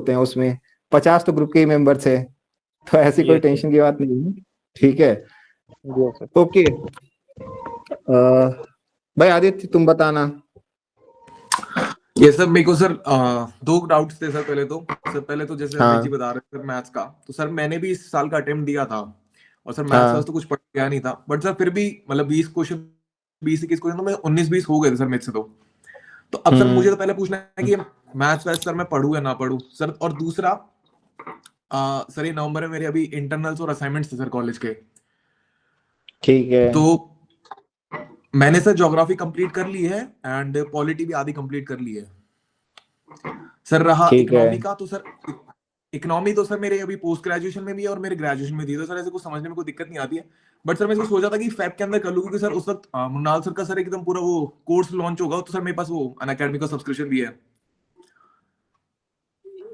होते हैं उसमें, 50 तो ग्रुप के ही मेंबर थे, तो ऐसी कोई टेंशन की बात नहीं है। ठीक है, ओके। भाई आदित्य तुम बताना। ये सब मेरे को सर दो डाउट्स थे सर। पहले तो जैसे अमित जी हाँ बता रहे थे सर मैथ्स का, तो सर मैंने भी इस साल का अटेम्प्ट दिया था, और सर मैथ्स हाँ तो कुछ पढ़ गया नहीं था, बट सर फिर भी मतलब 20 क्वेश्चन, 20-21 क्वेश्चन तो मैं 19-20 हो गए थे सर मेरे से। तो अब सर मुझे तो पहले पूछना है कि मैथ्स वैथ्स सर मैं पढ़ूं या ना पढ़ूं सर। और दूसरा सर ये नवंबर में मेरे अभी इंटरनल्स और असाइनमेंट्स थे सर कॉलेज के। ठीक है। तो मैंने सर ज्योग्राफी कंप्लीट कर ली है, एंड पॉलिटी भी आधी कंप्लीट कर ली है सर। रहा ठीक है। इकोनॉमी का, तो सर इकोनॉमी तो सर मेरे अभी पोस्ट ग्रेजुएशन में भी है और मेरे ग्रेजुएशन में थी, तो सर ऐसे कुछ समझने में कोई दिक्कत नहीं आती है। बट सर मैं इसको सोचा था कि फैब के अंदर कर लूं, क्योंकि सर उस वक्त मुन्नाल सर का सर एकदम पूरा वो कोर्स लॉन्च होगा, तो सर मेरे पास वो अनअकैडमी का सब्सक्रिप्शन भी है।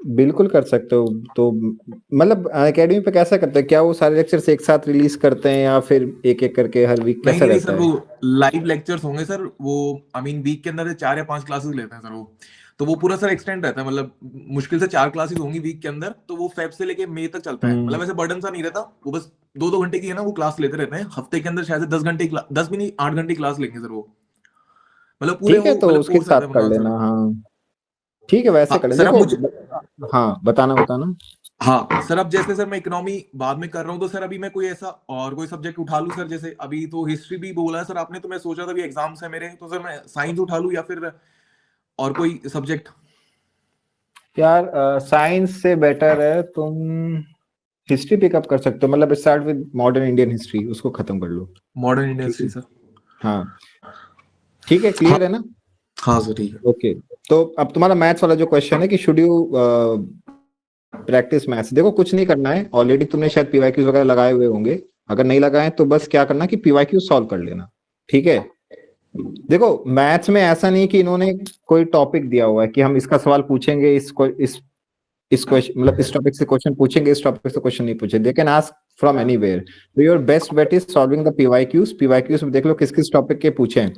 बिल्कुल कर सकते हो। तो मतलब एकेडमी पे कैसा करते हैं, क्या वो सारे लेक्चर्स एक साथ रिलीज करते हैं या फिर एक एक करके हर वीक, नहीं कैसा नहीं नहीं रहता सर, वो है? लाइव लेक्चर्स होंगे सर। वो आई मीन वीक के अंदर 4 या 5 क्लासेस लेते हैं सर वो। तो वो पूरा सर एक्सटेंड रहता है, मतलब मुश्किल से 4 क्लासेस होंगी वीक के अंदर, तो वो फेब से लेके मई तक चलता है। हम्म। मतलब ऐसे बर्डन सा नहीं रहता, वो बस 2-2 घंटे की है ना वो क्लास लेते रहते हैं हफ्ते के अंदर। शायद से 10 घंटे 10 भी नहीं 8 घंटे क्लास लेंगे सर वो। मतलब पूरे ठीक है, वो तो मतलब उसके कोर्स रहता साथ है कर मृणाल सर। लेना। हाँ ठीक है, वैसे हाँ कर ले, सर अब देखो। मुझे, हाँ बताना बताना। हाँ सर अब जैसे सर मैं इकोनॉमी बाद में कर रहा हूँ, तो सर अभी मैं कोई ऐसा और कोई सब्जेक्ट उठा लूँ सर। जैसे अभी तो हिस्ट्री भी बोला है सर आपने, तो मैं सोचा था अभी एग्जाम्स है मेरे, तो सर मैं साइंस उठा लूँ या फिर और कोई सब्जेक्ट। यार साइंस से बेटर है तुम हिस्ट्री पिकअप कर सकते हो, मतलब start with modern Indian history, उसको खत्म कर लो। मॉडर्न इंडियन ठीक हिस्ट्री है। सर। हाँ ठीक है, हाँ क्लियर है ना? हाँ सर ठीक है। ओके। तो अब तुम्हारा मैथ्स वाला जो क्वेश्चन है कि शुड यू प्रैक्टिस मैथ्स, देखो कुछ नहीं करना है, ऑलरेडी तुमने शायद पीवाईक्यूज वगैरह लगाए हुए होंगे। अगर नहीं लगाए तो बस क्या करना कि पीवाईक्यू सॉल्व कर लेना। ठीक है। देखो मैथ्स में ऐसा नहीं कि इन्होंने कोई टॉपिक दिया हुआ है कि हम इसका सवाल पूछेंगे, इस क्वेश्चन मतलब इस टॉपिक से क्वेश्चन पूछेंगे, इस टॉपिक से क्वेश्चन नहीं पूछे। They can ask from anywhere, तो your best bet is solving the PYQs. PYQs में देख लो किस किस टॉपिक के पूछे हैं।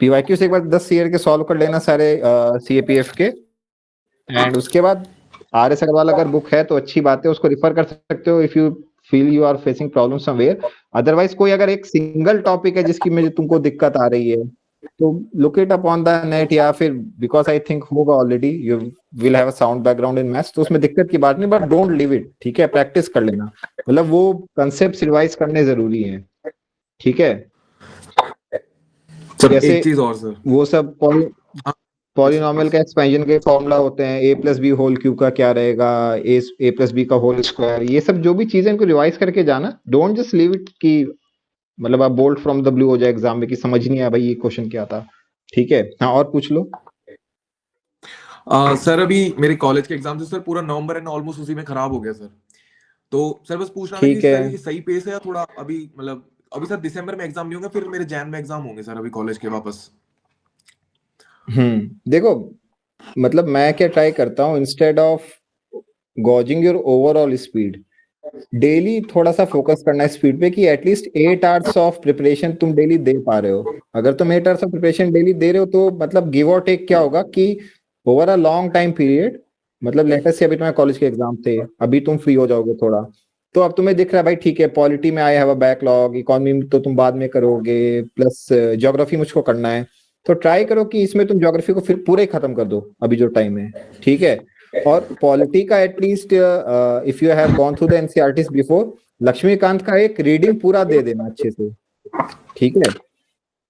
पीवाईक्यूज एक बार 10 ईयर के सॉल्व कर लेना सारे सीएपीएफ के, एंड उसके बाद आर एस अग्रवाल अगर बुक है तो अच्छी बात है, उसको रिफर कर सकते हो if you feel you are facing problem somewhere. Otherwise कोई अगर एक सिंगल टॉपिक है जिसकी में तुमको दिक्कत आ रही है, तो look it up on the net, या फिर बिकॉज आई थिंक होगा already, you will have a sound background in maths, तो उसमें दिक्कत की बात नहीं, बट डोंट लीव इट। ठीक है, प्रैक्टिस कर लेना, मतलब वो कंसेप्ट रिवाइज करने जरूरी है। ठीक है। सर जैसे एक चीज और सर। वो सब हाँ पूछिए पॉलिनॉमियल का प्लीज। एक्सपेंशन के फॉर्मूला होते हैं, ए प्लस बी होल क्यू का क्या रहेगा, ए प्लस बी का होल स्क्वायर, ये सब जो भी चीजें इनको रिवाइज करके जाना। डोंट जस्ट लीव इट कि मतलब आप बोल्ड फ्रॉम द ब्लू हो जाए एग्जाम में कि समझ नहीं आया भाई ये क्वेश्चन क्या था। ठीक है, हाँ और पूछ लो। सर अभी मेरे कॉलेज के एग्जाम से सर पूरा नवंबर एंड ऑलमोस्ट उसी में खराब हो गया सर। तो सर बस पूछना था कि ठीक है। सर ये सही पेस है या थोड़ा अभी मतलब अभी सर दिसंबर में एग्जाम नहीं होंगे, फिर मेरे जैन में एग्जाम होंगे सर अभी कॉलेज के वापस। देखो मतलब मैं क्या ट्राई करता हूँ, instead of gauging your overall speed, daily थोड़ा सा फोकस करना है स्पीड पे कि एटलीस्ट 8 आवर्स ऑफ प्रिपरेशन तुम डेली दे पा रहे हो। अगर तुम 8 आवर्स ऑफ प्रिपरेशन डेली दे रहे हो तो मतलब गिव और टेक क्या होगा कि over a long time period, मतलब लेटेस्ट से अभी तुम्हारे कॉलेज के एग्जाम थे, अभी तुम फ्री हो जाओगे थोड़ा, तो अब तुम्हें दिख रहा है भाई ठीक है पॉलिटी में I have a backlog, economy में तो तुम बाद में करोगे, प्लस ज्योग्राफी मुझको करना है, तो ट्राई करो कि इसमें तुम ज्योग्राफी को फिर पूरे खत्म कर दो अभी जो टाइम है। ठीक है। और पॉलिटी का at least if you have gone through the NCERTs before, Laxmikanth का एक रीडिंग पूरा दे देना अच्छे से। ठीक है।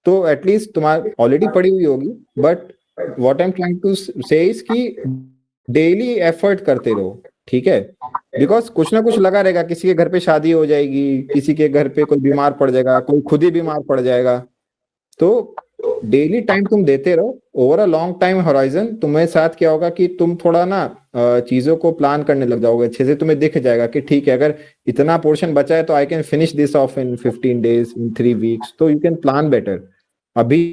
तो एटलीस्ट तुम्हारी ऑलरेडी पढ़ी हुई होगी, but what I am trying to say is कि डेली एफर्ट करते रहो। ठीक है। बिकॉज कुछ ना कुछ लगा रहेगा, किसी के घर पे शादी हो जाएगी, किसी के घर पे कोई बीमार पड़ जाएगा, कोई खुद ही बीमार पड़ जाएगा, तो डेली टाइम तुम देते रहो। Over a long time horizon तुम्हें साथ क्या होगा कि तुम थोड़ा ना चीजों को प्लान करने लग जाओगे अच्छे से, तुम्हें दिख जाएगा कि ठीक है अगर इतना पोर्शन बचा है तो I can finish this of in 15 days, in 3 weeks, तो यू कैन प्लान बेटर अभी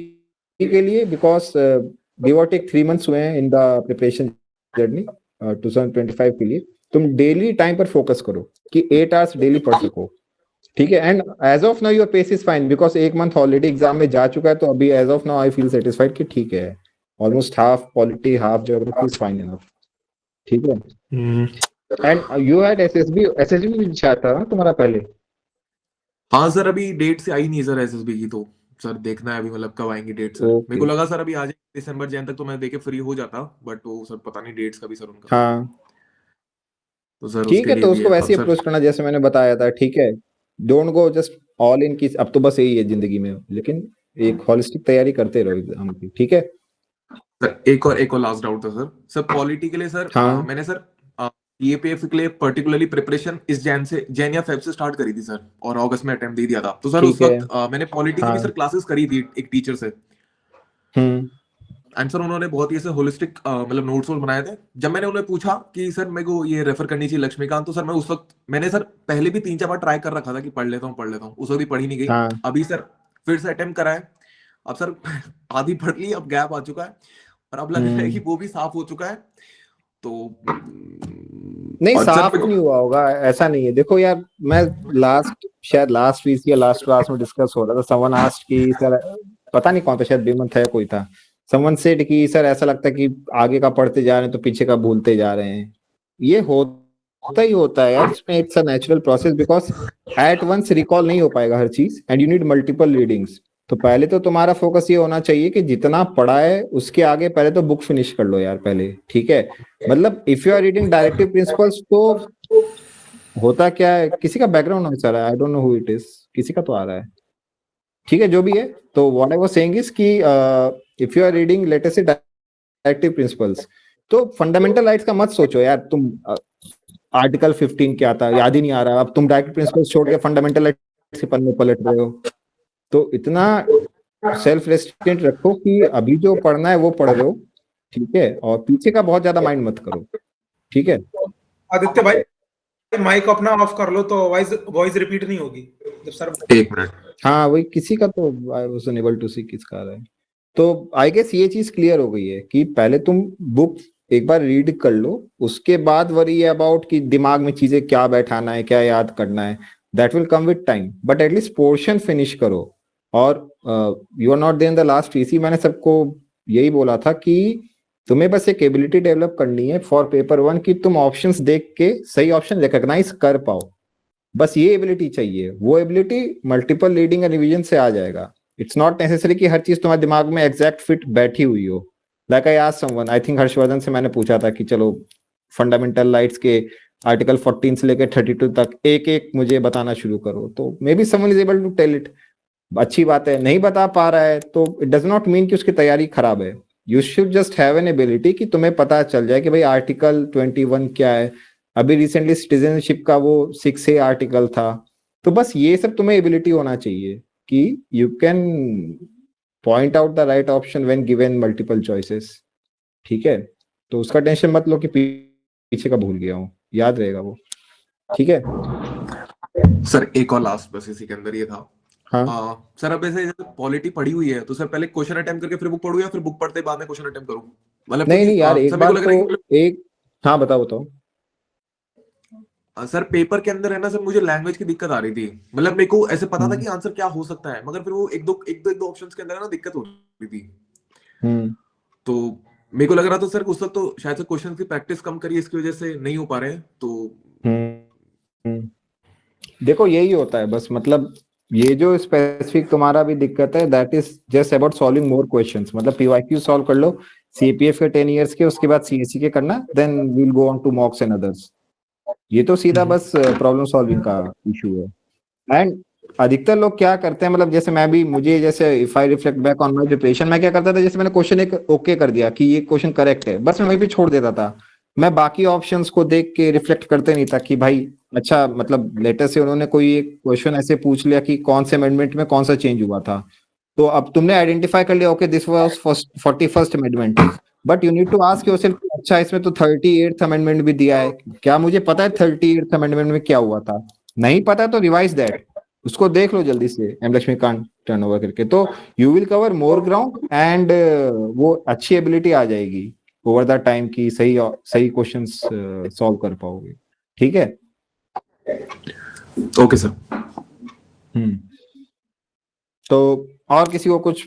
के लिए, बिकॉज गिव और टेक 3 months हुए हैं इन द प्रिपरेशन जर्नी 2025 के लिए। तुम डेली टाइम पर फोकस करो कि 8 hours डेली पढ़ सको। ठीक है। And as of now your pace is fine, because एक मंथ ऑलरेडी एग्जाम में जा चुका है, तो अभी as of now I feel satisfied कि ठीक है, almost half polity half geography is fine enough. ठीक है। एंड यू हैड एसएसबी भी शायद था ना तुम्हारा पहले? हाँ सर, अभी डेट से आई नहीं सर एसएसबी की, तो सर देखना है अभी, मतलब कब आएंगी डेट सर। मेरे को ओके। लगा सर अभी आ जाए दिसंबर जैन तक तो मैं देके फ्री हो जाता, बट वो सर पता नहीं डेट्स का भी सर उनका, हाँ तो सर ठीक उसके है, लिए तो भी उसको है अब वैसे सर। अप्रोच करना जैसे मैंने बताया था, ठीक है। Don't go just all in की, अब तो बस यही है जिंदगी में, लेकिन एक होलिस्टिक तैयारी करते रहो एग्जाम की, ठीक है। सर एक और लास्ट डाउट था सर। सर पॉलिटी के लिए सर हाँ मैंने सर ईएपीएफ के लिए पर्टिकुलरली प्रिपरेशन इस जैन या फेब से स्टार्ट करी थी सर, और अगस्त में अटेम्प्ट दे दिया था। तो सर ठीक उस है। वक्त मैंने पॉलिटी की भी हाँ। सर क्लासेस करी थी एक टीचर से। हम्म। एंड सर उन्होंने बहुत ही ऐसे होलिस्टिक मतलब नोट्स वोट बनाए थे। जब मैंने उन्हें पूछा कि सर मेरे को ये रेफर करनी चाहिए लक्ष्मीकांत, तो सर मैं उस वक्त मैंने सर पहले भी 3-4 बार ट्राई कर रखा था कि पढ़ लेता हूँ, उस वक्त भी पढ़ी नहीं गई। हाँ। अभी सर फिर से अटेम्प्ट करा है। अब सर आधी पढ़ ली, अब गैप आ चुका है, और अब लग रहा है कि हम्म। वो भी साफ हो चुका है। तो नहीं, और सर साफ मेरे नहीं को हुआ होगा, ऐसा नहीं है। देखो यार, मैं शायद लास्ट वीक या लास्ट क्लास में डिस्कस हो रहा था, समवन आस्क्ड कि सर, पता नहीं कौन था, शायद बेमन था या कोई था, समवन सेड कि सर ऐसा लगता है कि आगे का पढ़ते जा रहे हैं तो पीछे का भूलते जा रहे हैं। ये होता ही होता है यार, इसमें it's a natural process, because at once recall नहीं हो पाएगा हर चीज, and you need multiple readings. तो पहले तो तुम्हारा फोकस ये होना चाहिए कि जितना पढ़ा है उसके आगे पहले तो बुक फिनिश कर लो यार पहले, ठीक है। मतलब if you are reading directive principles, तो होता क्या है, किसी का बैकग्राउंड नॉइस आ रहा है, I don't know who it is, किसी का तो आ रहा है, ठीक है, जो भी है। तो what I was saying is कि if you are reading let us say directive principles, तो फंडामेंटल राइट्स का मत सोचो यार तुम। आर्टिकल 15 क्या था याद ही नहीं आ रहा, अब तुम डायरेक्टिव प्रिंसिपल्स छोड़ के फंडामेंटल राइट्स के पन्ने पलट रहे हो। तो इतना सेल्फ रेस्ट्रेंट रखो कि अभी जो पढ़ना है वो पढ़ लो, ठीक है, और पीछे का बहुत ज्यादा माइंड मत करो, ठीक है। आदित्य भाई, माइक अपना ऑफ कर लो तो वॉइस वॉइस रिपीट नहीं होगी जब सर। एक मिनट। हाँ वही, किसी का तो आई वाज अनेबल टू सी किसका आ रहा है। तो आई गेस ये चीज क्लियर हो गई है कि पहले तुम बुक एक बार रीड कर लो, उसके बाद वरी अबाउट कि दिमाग में चीजें क्या बैठाना है, क्या याद करना है, that will come with time, but at least portion finish करो। और you are not there in the last TC, मैंने सबको यही बोला था कि तुम्हें बस एक एबिलिटी डेवलप करनी है फॉर पेपर 1 कि तुम ऑप्शंस देख के सही ऑप्शन रिकॉग्नाइज कर पाओ। बस ये एबिलिटी चाहिए, वो ability multiple reading and revision से आ जाएगा। इट्स नॉट नेसेसरी कि हर चीज तुम्हारे दिमाग में एग्जैक्ट फिट बैठी हुई हो। Like I asked someone, I think Harshvardhan से मैंने पूछा था कि चलो फंडामेंटल राइट्स के आर्टिकल 14 से लेकर 32 तक एक एक मुझे बताना शुरू करो, तो maybe someone is able to tell it. अच्छी बात है, नहीं बता पा रहा है तो इट डज नॉट मीन कि उसकी तैयारी खराब है। You should just have an ability कि तुम्हें पता चल जाए कि भाई आर्टिकल 21 क्या है। अभी रिसेंटली सिटीजनशिप का वो 6A आर्टिकल था, तो बस ये सब तुम्हें एबिलिटी होना चाहिए कि you can point out the right option when given multiple choices, ठीक है। तो उसका टेंशन मत लो कि पीछे का भूल गया हूँ, याद रहेगा वो, ठीक है। सर एक और लास्ट बस इसी के अंदर ये था। हाँ। सर अब ऐसे जैसे पॉलिटी पढ़ी हुई है, तो सर पहले क्वेश्चन अटेम्प्ट करके फिर बुक पढ़ूं, या फिर बुक पढ़ते बाद में क्वेश्चन अटेम्प्ट करूं? मतलब नहीं क्योंकि नहीं यार, सर एक मेरे को बार लग तो रहा है कि एक, हाँ बताओ बताओ। सर पेपर के अंदर है ना सर, मुझे लैंग्वेज की दिक्कत आ रही थी। मतलब मेरे को ऐसे पता था हम्म। कि आंसर क्या हो सकता है, मगर फिर वो एक दो ऑप्शंस के अंदर है ना दिक्कत हो रही थी। हम्म। तो मेरे को लग रहा था सर उस वक्त तो शायद से क्वेश्चन की प्रैक्टिस कम करी, इसकी वजह से नहीं हो पा रहे हैं तो। देखो यही होता है बस, मतलब ये जो स्पेसिफिक तुम्हारा भी दिक्कत है, that is just about solving more questions. मतलब पीवाईक्यू सॉल्व कर लो सीपीएफ के 10 इयर्स के, उसके बाद सीएससी के करना, then we will go on to mocks and others. ये तो सीधा बस प्रॉब्लम सॉल्विंग का इशू है। एंड अधिकतर लोग क्या करते हैं, मतलब जैसे मैं भी, मुझे जैसे if I reflect back on my preparation, मैं क्या करता था, जैसे मैंने क्वेश्चन एक ओके कर दिया कि ये क्वेश्चन करेक्ट है, बस मैं वहीं पे छोड़ देता था। मैं बाकी ऑप्शंस को देख के रिफ्लेक्ट करते नहीं था कि भाई अच्छा, मतलब लेटर से उन्होंने कोई एक क्वेश्चन ऐसे पूछ लिया कि कौन से अमेंडमेंट में कौन सा चेंज हुआ था, तो अब तुमने आइडेंटिफाई कर लिया okay this was first 41st amendment, but you need to ask yourself अच्छा इसमें तो 38th अमेंडमेंट भी दिया है, क्या मुझे पता है 38th अमेंडमेंट में क्या हुआ था? नहीं पता तो रिवाइज दैट, उसको देख लो जल्दी से एम लक्ष्मीकांत टर्न ओवर करके, तो you will cover more ground and वो अच्छी एबिलिटी आ जाएगी ओवर द टाइम की सही सही क्वेश्चंस सॉल्व कर पाओगे, ठीक है। Okay sir. तो और किसी को कुछ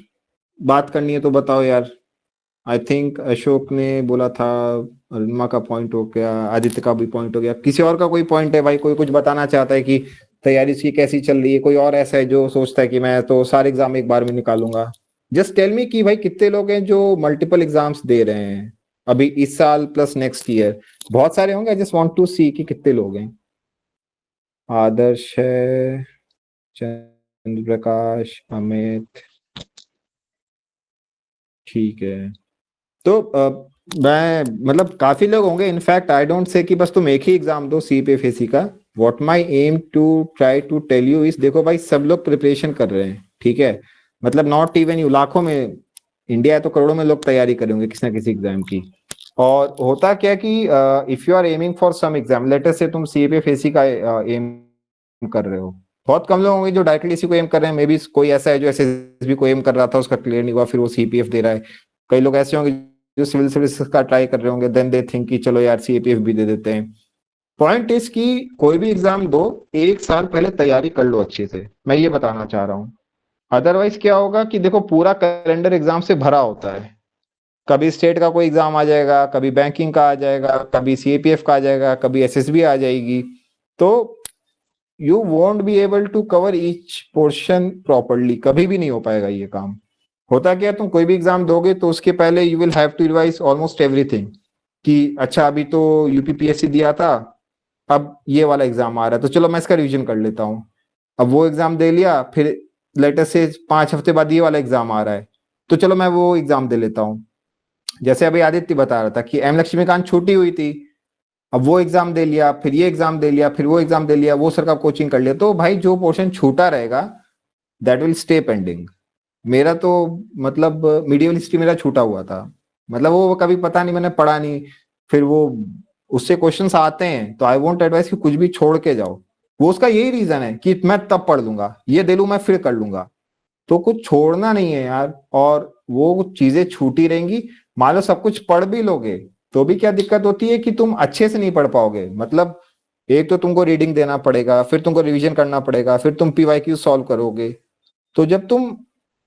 बात करनी है तो बताओ यार। आई थिंक अशोक ने बोला था, अरुणिमा का पॉइंट हो गया, आदित्य का भी पॉइंट हो गया, किसी और का कोई पॉइंट है भाई? कोई कुछ बताना चाहता है कि तैयारी उसकी कैसी चल रही है? कोई और ऐसा है जो सोचता है कि मैं तो सारे एग्जाम एक बार में निकालूंगा? जस्ट टेल मी कि भाई कितने लोग हैं जो मल्टीपल एग्जाम्स दे रहे हैं अभी इस साल प्लस नेक्स्ट ईयर? बहुत सारे होंगे, आई जस्ट वांट टू सी कि कितने लोग हैं। आदर्श है, चंद्र प्रकाश, अमित, ठीक है। तो मैं मतलब काफी लोग होंगे। इनफैक्ट आई डोंट से कि बस तुम एक ही एग्जाम दो CPFAC का। What my aim to try to tell you is, देखो भाई सब लोग प्रिपरेशन कर रहे हैं, ठीक है? मतलब नॉट इवन यू, लाखों में, इंडिया है तो करोड़ों में लोग तैयारी करेंगे किसी ना किसी एग्जाम की। और होता क्या कि if you are aiming for some exam, later से तुम CPFAC का एम कर रहे हो, बहुत कम लोग होंगे जो डायरेक्टली इसी को एम कर रहे हैं। मे बी कोई ऐसा है जो SSB को एम कर रहा था, उसका क्लियर नहीं हुआ, फिर वो CPF दे रहा है। कई लोग ऐसे होंगे जो सिविल सर्विसेज का ट्राई कर रहे होंगे, देन दे थिंक कि चलो यार CPF भी दे देते हैं। पॉइंट इज कि कोई भी एग्जाम दो, एक साल पहले तैयारी कर लो अच्छे से, मैं ये बताना चाह रहा हूँ। अदरवाइज क्या होगा कि देखो पूरा कैलेंडर एग्जाम से भरा होता है। कभी स्टेट का कोई एग्जाम आ जाएगा, कभी बैंकिंग का आ जाएगा, कभी CPF का आ जाएगा, कभी SSB आ जाएगी। तो you won't be able to cover each portion properly, कभी भी नहीं हो पाएगा ये काम। होता क्या है, तुम कोई भी एग्जाम दोगे तो उसके पहले you will have to revise almost everything कि अच्छा अभी तो UPPSC दिया था, अब ये वाला एग्जाम आ रहा है तो चलो मैं इसका रिवीजन कर लेता हूँ। अब वो एग्जाम दे लिया, फिर लेटर से 5 हफ्ते बाद ये वाला एग्जाम आ रहा है तो चलो मैं वो एग्जाम दे लेता हूँ। जैसे अभी आदित्य बता रहा था कि M लक्ष्मीकांत छूटी हुई थी, अब वो एग्जाम दे लिया, फिर ये एग्जाम दे लिया, फिर वो एग्जाम दे लिया, वो सर का कोचिंग कर लिया, तो भाई जो पोर्शन छूटा रहेगा दैट विल स्टे पेंडिंग। मेरा तो मतलब मीडियल हिस्ट्री मेरा छूटा हुआ था, मतलब वो कभी पता नहीं, मैंने पढ़ा नहीं, फिर वो उससे क्वेश्चंस आते हैं तो आई वोंट एडवाइस कि कुछ भी छोड़ के जाओ। वो उसका यही रीजन है कि मैं तब पढ़ लूंगा, ये दे लूं मैं फिर कर लूंगा। तो कुछ छोड़ना नहीं है यार, और वो चीजें छूटी रहेंगी। मान लो सब कुछ पढ़ भी लोगे तो भी क्या दिक्कत होती है कि तुम अच्छे से नहीं पढ़ पाओगे। मतलब एक तो तुमको रीडिंग देना पड़ेगा, फिर तुमको रिवीजन करना पड़ेगा, फिर तुम PYQ सॉल्व करोगे। तो जब तुम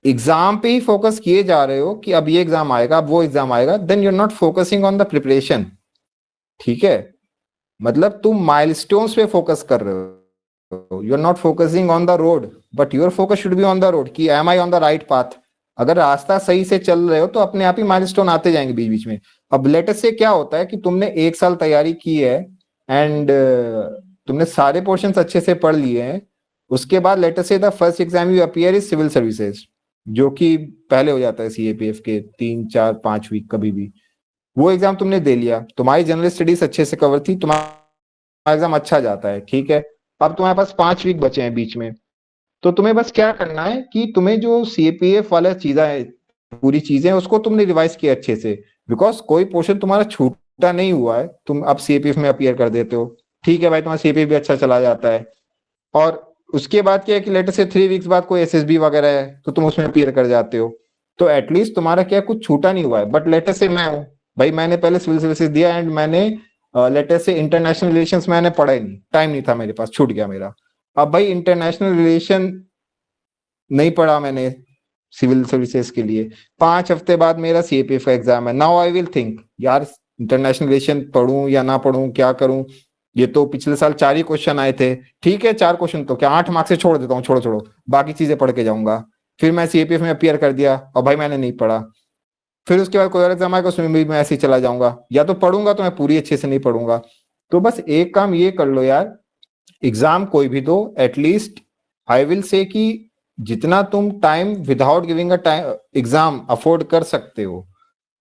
एग्जाम पे ही फोकस किए जा रहे हो कि अब ये एग्जाम आएगा, अब वो एग्जाम आएगा, then you are not focusing on the preparation, ठीक है? मतलब तुम माइलस्टोन्स पे फोकस कर रहे हो, you are not focusing on the road, but your focus should be on the road कि am I on the right path. अगर रास्ता सही से चल रहे हो तो अपने आप ही माइलस्टोन आते जाएंगे बीच बीच में। अब लेटेस्ट से क्या होता है कि तुमने एक साल तैयारी की है एंड तुमने सारे पोर्शंस अच्छे से पढ़ लिए हैं, उसके बाद लेटेस्ट से the first exam you appear is civil services, जो कि पहले हो जाता है CAPF के 3 4 5 वीक कभी भी। वो एग्जाम तुमने दे लिया, तुम्हारी जनरल स्टडीज अच्छे से कवर थी, तुम्हारा एग्जाम अच्छा जाता है, ठीक है? अब तुम्हारे पास 5 वीक बचे हैं बीच में, तो तुम्हें बस क्या करना है कि तुम्हें जो CAPF वाला चीजें है, पूरी चीजें उसको तुमने रिवाइज किया अच्छे से, बिकॉज कोई पोर्शन तुम्हारा छूटा नहीं हुआ है। तुम अब CAPF में अपीयर कर देते हो, ठीक है भाई, तुम्हारा CAPF भी अच्छा चला जाता है। और उसके बाद क्या है कि लेटर से 3 वीक्स बाद कोई SSB वगैरह है तो तुम उसमें अपीयर कर जाते हो। तो एटलीस्ट तुम्हारा क्या कुछ छूटा नहीं हुआ है। बट लेटर से मैं हूँ भाई, मैंने पहले सिविल सर्विसेज दिया एंड मैंने लेटर से इंटरनेशनल रिलेशंस मैंने पढ़ा ही नहीं, टाइम नहीं था मेरे पास, छूट गया मेरा। अब भाई इंटरनेशनल रिलेशन नहीं पढ़ा मैंने सिविल सर्विसेज के लिए, 5 हफ्ते बाद मेरा CAPF का एग्जाम है। नाउ आई विल थिंक यार इंटरनेशनल रिलेशन पढ़ूं या ना पढ़ूं, क्या करूं? ये तो पिछले साल 4 ही क्वेश्चन आए थे, ठीक है 4 क्वेश्चन तो क्या 8 मार्क्स से छोड़ देता हूँ, छोड़ो छोड़ो बाकी चीजें पढ़ के जाऊंगा। फिर मैं CAPF में अपीयर कर दिया और भाई मैंने नहीं पढ़ा। फिर उसके बाद कोई और एग्जाम आएगा उसमें भी मैं ऐसे ही चला जाऊंगा, या तो पढ़ूंगा तो मैं पूरी अच्छे से नहीं पढ़ूंगा। तो बस एक काम ये कर लो यार, एग्जाम कोई भी दो, एटलीस्ट आई विल से कि जितना तुम time without giving a time exam afford कर सकते हो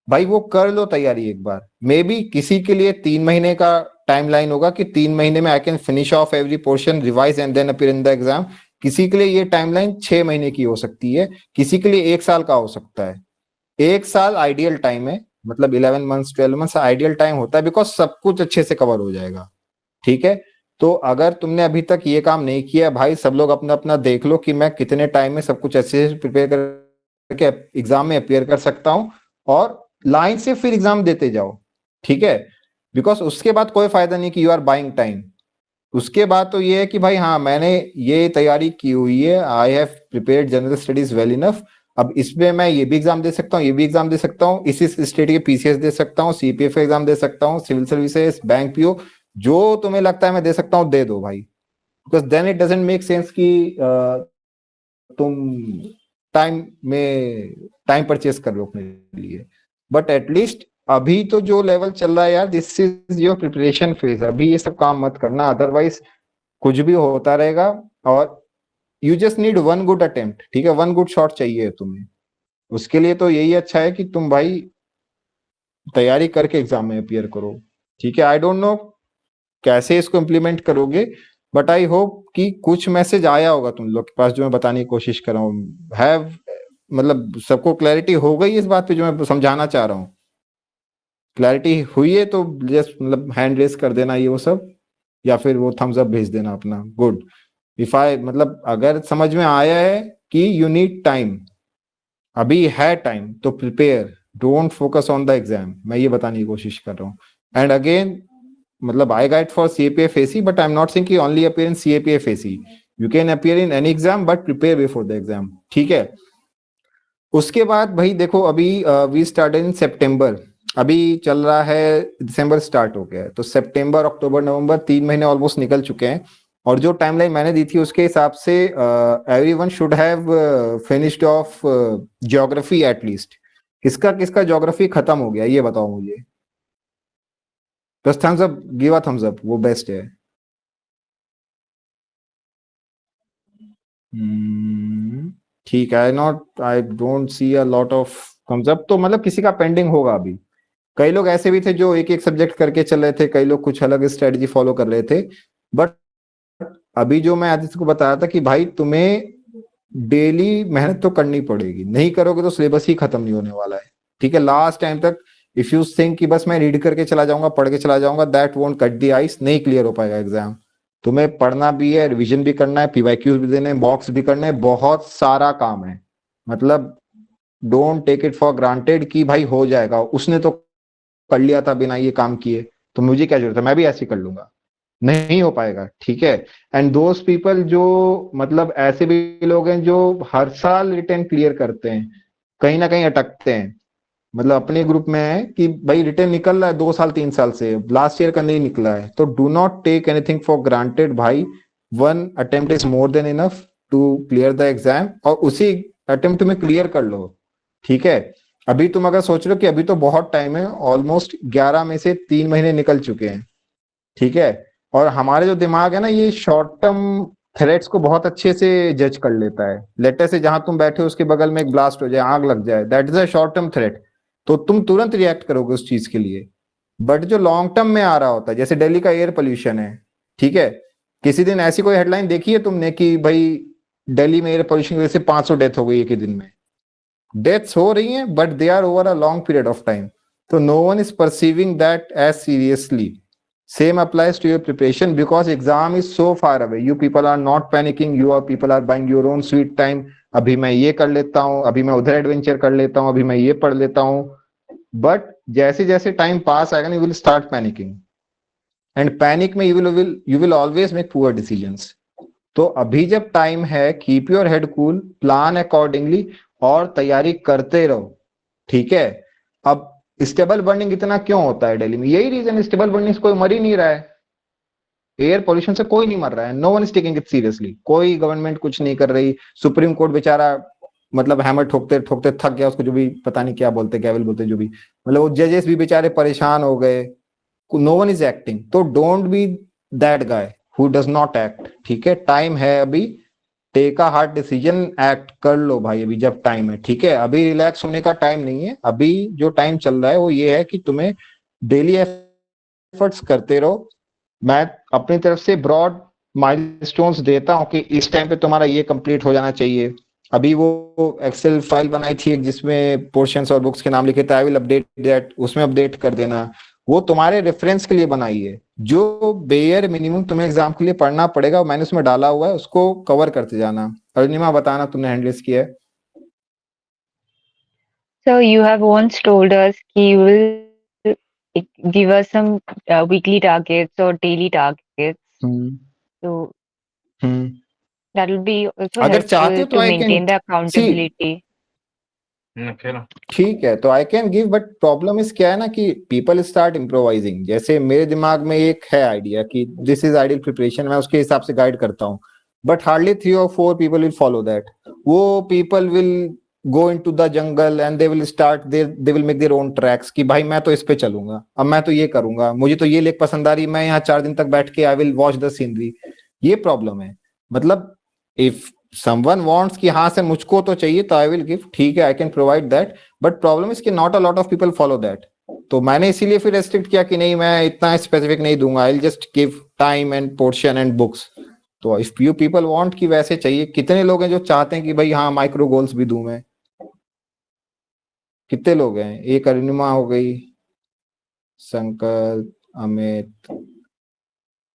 भाई वो कर लो तैयारी एक बार। मे बी किसी के लिए 3 महीने का टाइमलाइन होगा कि 3 महीने में I can finish off every portion, revise and then appear in the exam. किसी के लिए ये टाइमलाइन 6 महीने की हो सकती है, किसी के लिए 1 साल का हो सकता है। 1 साल आइडियल टाइम है, मतलब 11 मंथ्स 12 मंथ्स आइडियल टाइम होता है, बिकॉज सब कुछ अच्छे से कवर हो जाएगा, ठीक है? तो अगर तुमने अभी तक ये काम नहीं किया भाई, सब लोग अपना अपना देख लो कि मैं कितने टाइम में सब कुछ अच्छे से प्रिपेयर करके एग्जाम में अपीयर कर सकता हूँ, और लाइन से फिर एग्जाम देते जाओ, ठीक है? बिकॉज उसके बाद कोई फायदा नहीं कि यू आर बाइंग टाइम। उसके बाद तो ये है कि भाई हाँ मैंने ये तैयारी की हुई है, I have prepared general studies well enough, अब इसमें मैं ये भी एग्जाम दे सकता हूँ, ये भी एग्जाम दे सकता हूँ, इसी स्टेट के पीसीएस दे सकता हूँ, सीपीएफ एग्जाम दे सकता हूँ, सिविल सर्विसेज, बैंक पीओ, जो तुम्हें लगता है मैं दे सकता हूँ दे दो भाई, because then it doesn't make sense कि तुम टाइम परचेस कर लो अपने लिए। बट एटलीस्ट अभी तो जो लेवल चल रहा है यार, this is your preparation phase, अभी ये सब काम मत करना, अदरवाइज कुछ भी होता रहेगा। और you just need one good attempt, ठीक है, वन गुड शॉट चाहिए तुम्हें, उसके लिए तो यही अच्छा है कि तुम भाई तैयारी करके एग्जाम में अपियर करो, ठीक है। आई डोंट नो कैसे इसको इम्प्लीमेंट करोगे, बट आई होप कि कुछ मैसेज आया होगा तुम लोग के पास जो मैं बताने की कोशिश कर रहा हूँ। हैव मतलब सबको क्लैरिटी हो गई इस बात पे जो मैं समझाना चाह रहा हूँ? क्लैरिटी हुई है तो जस्ट मतलब हैंड रेस कर देना ये वो सब, या फिर वो थम्स अप भेज देना अपना, गुड। इफ आई मतलब अगर समझ में आया है कि यू नीड टाइम, अभी है टाइम, तो prepare, don't focus on the exam, मैं ये बताने की कोशिश कर रहा हूँ। एंड अगेन मतलब I guide for CAPF AC, but I am not saying कि only appear in CAPF AC, you can appear in any exam but prepare before the exam, ठीक है। उसके बाद भाई देखो अभी वी स्टार्टेड इन सितंबर, अभी चल रहा है दिसंबर स्टार्ट हो गया है, तो सितंबर अक्टूबर नवंबर 3 महीने ऑलमोस्ट निकल चुके हैं। और जो टाइमलाइन मैंने दी थी उसके हिसाब से everyone should have finished of geography at least. किसका किसका ज्योग्राफी खत्म हो गया ये बताओ मुझे, बस thumbs up, give a thumbs up, वो बेस्ट है। ठीक है, I don't see a lot of thumbs up, तो मतलब किसी का पेंडिंग होगा अभी। कई लोग ऐसे भी थे जो एक एक सब्जेक्ट करके चल रहे थे, कई लोग कुछ अलग स्ट्रेटजी फॉलो कर रहे थे। बट अभी जो मैं आदित्य को बताया था कि भाई तुम्हें डेली मेहनत तो करनी पड़ेगी, नहीं करोगे तो सिलेबस ही खत्म नहीं होने वाला है, ठीक है। लास्ट टाइम तक इफ यू थिंक कि बस मैं रीड करके चला जाऊंगा, पढ़ के चला जाऊंगा, that won't cut the ice, नहीं क्लियर हो पाएगा एग्जाम। तुम्हें पढ़ना भी है, रिवीजन भी करना है, पीवाईक्यूज भी देने हैं, मॉक्स भी करने हैं, बहुत सारा काम है। मतलब don't take it for granted कि भाई हो जाएगा, उसने तो कर लिया था बिना ये काम किए, तो मुझे क्या जरूरत है, मैं भी ऐसे कर लूंगा, नहीं हो पाएगा, ठीक है। एंड दोज पीपल जो मतलब ऐसे भी लोग हैं जो हर साल रिटेन क्लियर करते हैं, कहीं ना कहीं अटकते हैं, मतलब अपने ग्रुप में है कि भाई रिटेन निकल रहा है 2 साल 3 साल से, लास्ट ईयर का नहीं निकला है, तो do not take anything for granted भाई, one attempt is more than enough to clear the exam, और उसी अटेम्प्ट में क्लियर कर लो, ठीक है। अभी तुम अगर सोच रहे हो कि अभी तो बहुत टाइम है, ऑलमोस्ट 11 में से 3 महीने निकल चुके हैं, ठीक है। और हमारे जो दिमाग है ना, ये शॉर्ट टर्म थ्रेट्स को बहुत अच्छे से जज कर लेता है। लेटर से जहां तुम बैठे हो उसके बगल में एक ब्लास्ट हो जाए, आग लग जाए, that is a short term threat, तो तुम तुरंत रिएक्ट करोगे उस चीज के लिए। बट जो लॉन्ग टर्म में आ रहा होता है, जैसे दिल्ली का एयर पोल्यूशन है, ठीक है, किसी दिन ऐसी कोई हेडलाइन देखी है तुमने कि भाई दिल्ली में एयर पोल्यूशन की वजह से 500 डेथ हो गई एक ही दिन में? डेथ्स हो रही हैं but they are over a long period of time, तो no one is perceiving that as seriously. Same applies to your preparation because exam is so far away. You people are not panicking. You are people are buying your own sweet time. अभी मैं ये कर लेता हूँ, अभी मैं उधर adventure कर लेता हूँ, अभी मैं ये पढ़ लेता हूँ। बट जैसे जैसे टाइम पास आएगा ना, you will start panicking. And panic में you will always make poor decisions. तो अभी जब टाइम है, keep your head cool, plan accordingly और तैयारी करते रहो, ठीक है। अब स्टेबल बर्निंग इतना क्यों होता है दिल्ली में? यही रीजन, स्टेबल बर्निंग से कोई मर ही नहीं रहा है, एयर पोल्यूशन से कोई नहीं मर रहा है, no one is taking it seriously, कोई गवर्नमेंट कुछ नहीं कर रही। सुप्रीम कोर्ट बेचारा मतलब हैमर ठोकते ठोकते थक गया, उसको जो भी पता नहीं क्या बोलते, गैवल बोलते, जो भी, मतलब वो जजेस भी बेचारे परेशान हो गए, नो वन इज एक्टिंग। तो don't be that guy who does not act, ठीक है। टाइम है अभी, take a hard decision, act कर लो भाई अभी जब टाइम है, ठीक है। अभी रिलैक्स होने का टाइम नहीं है, अभी जो टाइम चल रहा है वो ये है कि तुम्हें डेली एफर्ट्स करते रहो। मैं अपनी तरफ से ब्रॉड माइलस्टोन्स देता हूं कि इस टाइम पे तुम्हारा ये कंप्लीट हो जाना चाहिए। अभी वो एक्सेल फाइल बनाई थी जिसमें पोर्शंस और बुक्स के नाम लिखे थे, आई विल अपडेट दैट, उसमें अपडेट कर देना, वो तुम्हारे रेफरेंस के लिए बनाई है। जो बेयर मिनिमम तुम्हें एग्जाम के लिए पढ़ना पड़ेगा मैंने उसमें डाला हुआ है, उसको कवर करते जाना। अरुणिमा बताना तुमने हैंडल्स किया है? So you have once told us कि you will give us some weekly targets or daily targets. So hmm that will be also अगर चाहते helpful हो तो to I can maintain the see, accountability. ठीक है, तो I can give, but problem is क्या है ना कि पीपल स्टार्ट इम्प्रोवाइजिंग। जैसे मेरे दिमाग में एक है आइडिया कि दिस इज आइडियल प्रिपरेशन, मैं उसके हिसाब से गाइड करता हूँ, but hardly 3 or 4 people will follow that. वो people will go into the jungle and they will start they will make their own tracks कि भाई मैं तो इस पे चलूंगा, अब मैं तो ये करूंगा, मुझे तो ये लेक पसंद आ रही, मैं यहाँ 4 दिन तक बैठ के I will watch the scenery. ये प्रॉब्लम है। मतलब इफ समवन वांट्स कि हाँ सर मुझको तो चाहिए तो आई विल गिव, ठीक है, I can provide that, but problem is कि not a lot of people follow that. तो मैंने इसीलिए फिर रेस्ट्रिक्ट किया कि नहीं, मैं इतना स्पेसिफिक नहीं दूंगा, आई will just give time end portion and books. तो इफ यू पीपल वांट कि वैसे चाहिए, कितने लोग हैं जो चाहते हैं कि भाई हाँ माइक्रो गोल्स भी दूं मैं? कितने लोग हैं? एक अरुणिमा हो गई, संकल्प, अमित,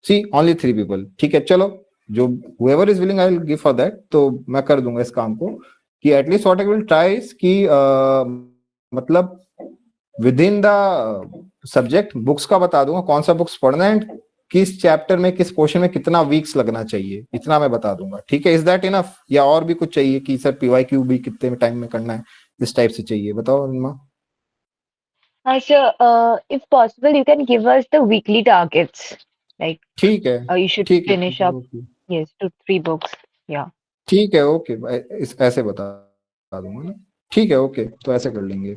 सी ओनली 3 पीपल। ठीक है, चलो, जो whoever is willing I will give for that, तो मैं कर दूंगा इस काम को कि at least what I will try is कि मतलब with in the subject books का बता दूंगा कौन सा बुक्स पढ़ना है, किस चैप्टर में किस पोर्शन में कितना वीक्स लगना चाहिए, इतना मैं बता दूंगा। ठीक है, इज दैट इनफ या और भी कुछ चाहिए कि सर पीवाईक्यू भी कितने टाइम में करना है, इस टाइप से चाहिए? बताओ Arunima. So, if possible, you can give us the weekly targets. Like, ठीक है, you should ठीक है, finish up, okay. yes, 2-3 books. Yeah. ठीक है, ओके, ऐसे बता दूंगा ना। ठीक है, ओके, तो ऐसे कर लेंगे।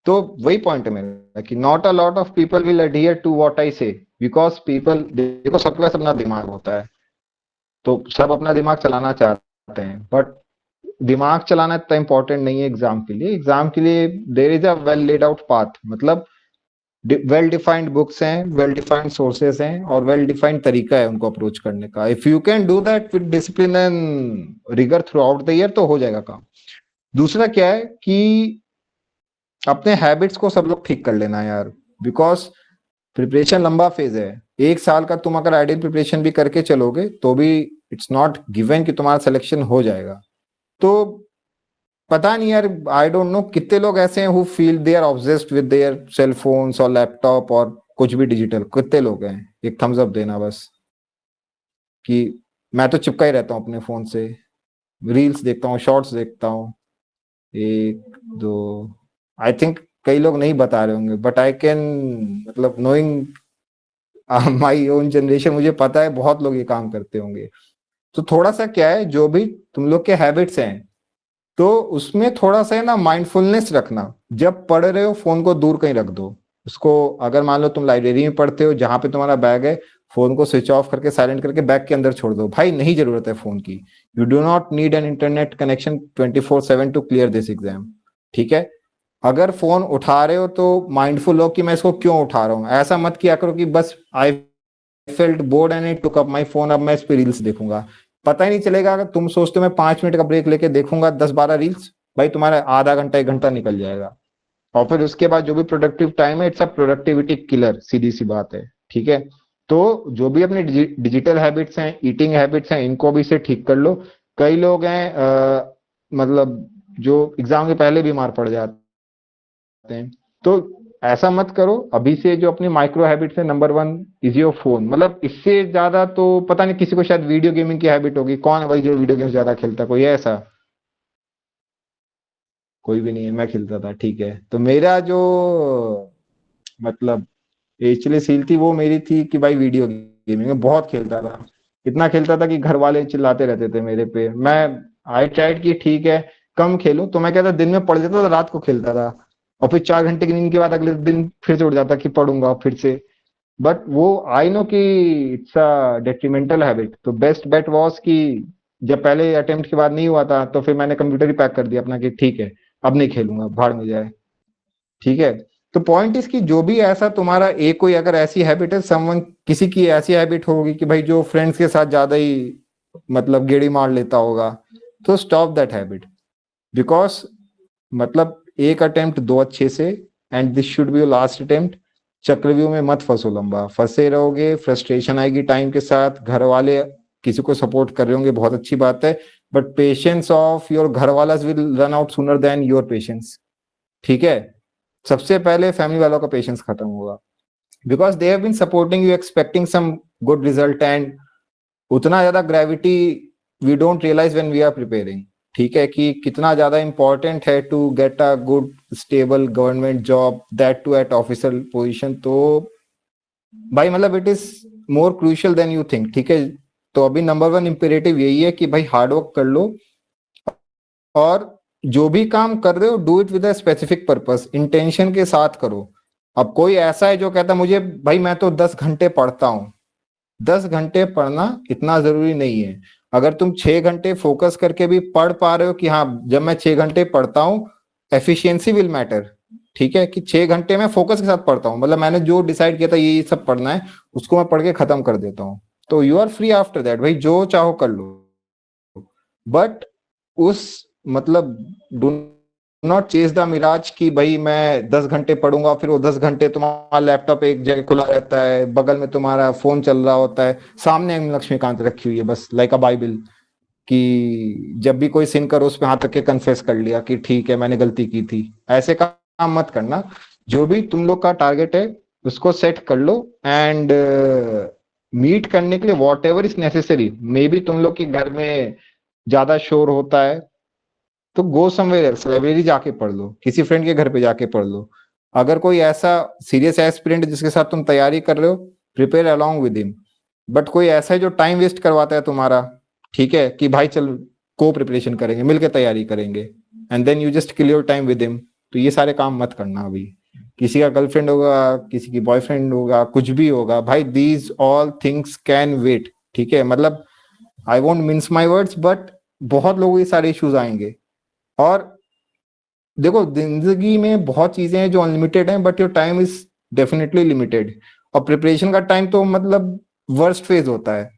तो वही पॉइंट है मेरा कि not a lot of people will adhere to what I say, because people, देखो सबके पास अपना दिमाग होता है, तो सब अपना दिमाग चलाना चाहते हैं, बट दिमाग चलाना इतना इंपॉर्टेंट नहीं है एग्जाम के लिए। एग्जाम के लिए there is a well laid out path, मतलब वेल डिफाइंड बुक्स हैं, वेल डिफाइंड सोर्सेस हैं, और वेल डिफाइंड तरीका है उनको अप्रोच करने का। If you can do that with discipline and rigour throughout the year तो हो जाएगा काम। दूसरा क्या है कि अपने हैबिट्स को सब लोग ठीक कर लेना है यार, बिकॉज प्रिपरेशन लंबा फेज है। 1 साल का तुम अगर आइडियल प्रिपरेशन भी करके चलोगे तो भी इट्स नॉट गिवन कि तुम्हारा सिलेक्शन हो जाएगा। तो पता नहीं यार, आई डोंट नो कितने लोग ऐसे हैं who feel they are obsessed with their cell phones और लैपटॉप और कुछ भी डिजिटल। कितने लोग हैं? एक थम्स अप देना बस कि मैं तो चिपका ही रहता हूँ अपने फोन से, रील्स देखता हूँ, शॉर्ट्स देखता हूँ। 1 2, आई थिंक कई लोग नहीं बता रहे होंगे, बट आई कैन, मतलब नोइंग माई ओन जनरेशन, मुझे पता है बहुत लोग ये काम करते होंगे। तो थोड़ा सा क्या है, जो भी तुम लोग के हैबिट्स हैं तो उसमें थोड़ा सा है ना माइंडफुलनेस रखना। जब पढ़ रहे हो फोन को दूर कहीं रख दो उसको। अगर मान लो तुम लाइब्रेरी में पढ़ते हो, जहां पे तुम्हारा बैग है, फोन को स्विच ऑफ करके साइलेंट करके बैग के अंदर छोड़ दो भाई, नहीं जरूरत है फोन की। You do not need an internet connection 24/7 to clear this exam. ठीक है, अगर फोन उठा रहे हो तो माइंडफुल हो कि मैं इसको क्यों उठा रहा हूँ। ऐसा मत किया करो कि बस I felt board and I took up my phone, अब मैं इस पे रील्स देखूंगा। पता ही नहीं चलेगा, अगर तुम सोचते हो मैं 5 मिनट का ब्रेक लेके देखूंगा 10-12 रील्स, भाई तुम्हारा आधा घंटा 1 घंटा निकल जाएगा। और फिर उसके बाद जो भी प्रोडक्टिव टाइम है, इट्स अ प्रोडक्टिविटी किलर, सीधी सी बात है। ठीक है, तो जो भी अपने डिजिटल हैबिट्स हैं, ईटिंग हैबिट्स हैं, इनको भी से ठीक कर लो। कई लोग हैं मतलब जो एग्जाम के पहले बीमार पड़ जाते हैं, तो ऐसा मत करो। अभी से जो अपनी माइक्रो हैबिट्स है, नंबर 1 इज योर फोन। मतलब इससे ज्यादा तो पता नहीं, किसी को शायद वीडियो गेमिंग की हैबिट होगी। कौन है भाई जो वीडियो गेम ज्यादा खेलता है? कोई है ऐसा? कोई भी नहीं है। मैं खेलता था। ठीक है, तो मेरा जो मतलब एचलेस थी वो मेरी थी कि भाई वीडियो गेमिंग में बहुत खेलता था। इतना खेलता था कि घर वाले चिल्लाते रहते थे मेरे पे। मैं आई ट्राइड कि ठीक है कम खेलूं, तो मैं क्या था, दिन में पढ़ लेता था, रात को खेलता था, और फिर 4 घंटे की नींद के बाद अगले दिन फिर से उठ जाता कि पढ़ूंगा फिर से। बट वो आई नो कि इट्स अ डेट्रीमेंटल हैबिट। तो बेस्ट बेट वॉज कि जब पहले अटेम्प्ट के बाद नहीं हुआ था तो फिर मैंने कंप्यूटर ही पैक कर दिया अपना कि ठीक है अब नहीं खेलूंगा, भाड़ में जाए। ठीक है, तो पॉइंट इसकी जो भी ऐसा तुम्हारा एक कोई अगर ऐसी हैबिट है, समवन किसी की ऐसी हैबिट होगी कि भाई जो फ्रेंड्स के साथ ज्यादा ही मतलब गेड़ी मार लेता होगा, तो स्टॉप दैट हैबिट। बिकॉज मतलब एक अटेम्प्ट दो अच्छे से, and this should be your last attempt. चक्रव्यूह में मत फंसो लंबा, फंसे रहोगे फ्रस्ट्रेशन आएगी टाइम के साथ। घर वाले किसी को सपोर्ट कर रहे होंगे, बहुत अच्छी बात है, बट पेशेंस ऑफ योर घर वाला will run out sooner than your patience. ठीक है, सबसे पहले फैमिली वालों का पेशेंस खत्म होगा, because they have been supporting you expecting some good result, and उतना ज्यादा gravity we don't realise when we are preparing. ठीक है, कि कितना ज्यादा इंपॉर्टेंट है to get a good stable government job, that too at officer position. तो भाई मतलब it is more crucial than you think, ठीक है। तो अभी नंबर 1 इंपेरेटिव यही है कि भाई हार्डवर्क कर लो, और जो भी काम कर रहे हो do it with a specific purpose, intention के साथ करो। अब कोई ऐसा है जो कहता मुझे भाई मैं तो 10 घंटे पढ़ता हूँ, 10 घंटे पढ़ना इतना जरूरी नहीं है। अगर तुम 6 घंटे फोकस करके भी पढ़ पा रहे हो कि हाँ जब मैं 6 घंटे पढ़ता हूँ, एफिशिएंसी विल मैटर, ठीक है, कि 6 घंटे में फोकस के साथ पढ़ता हूँ, मतलब मैंने जो डिसाइड किया था ये सब पढ़ना है, उसको मैं पढ़ के खत्म कर देता हूँ, तो you are free after that, भाई जो चाहो कर लो। बट उस मतलब do not chase the mirage कि भाई मैं 10 घंटे पढ़ूंगा, फिर वो 10 घंटे तुम्हारा लैपटॉप एक जगह खुला रहता है, बगल में तुम्हारा फोन चल रहा होता है, सामने लक्ष्मीकांत रखी हुई है बस लाइक अ बाइबल, कि जब भी कोई सिन करो उस पे हाथ रख के कन्फेस कर लिया कि ठीक है मैंने गलती की थी। ऐसे काम मत करना। जो भी तुम लोग का टारगेट है उसको सेट कर लो, एंड मीट करने के लिए what ever is necessary, may be तुम लोग के घर में ज्यादा शोर होता है तो गो समवेयर एल्स, लाइब्रेरी जाके पढ़ लो, किसी फ्रेंड के घर पे जाके पढ़ लो। अगर कोई ऐसा सीरियस एस्पिरेंट जिसके साथ तुम तैयारी कर रहे हो, prepare along with him. But कोई ऐसा है जो टाइम वेस्ट करवाता है तुम्हारा, ठीक है, कि भाई चल को प्रिपरेशन करेंगे, मिलकर तैयारी करेंगे, and then you just kill your time with him, तो ये सारे काम मत करना। अभी किसी का गर्लफ्रेंड होगा, किसी की बॉयफ्रेंड होगा, कुछ भी होगा भाई, these all things can wait, ठीक है। मतलब I won't mince my words, but बहुत लोगों के सारे इश्यूज आएंगे। और देखो जिंदगी में बहुत चीजें हैं जो अनलिमिटेड हैं, but your time is definitely limited. और प्रिपरेशन का टाइम तो मतलब वर्स्ट फेज होता है,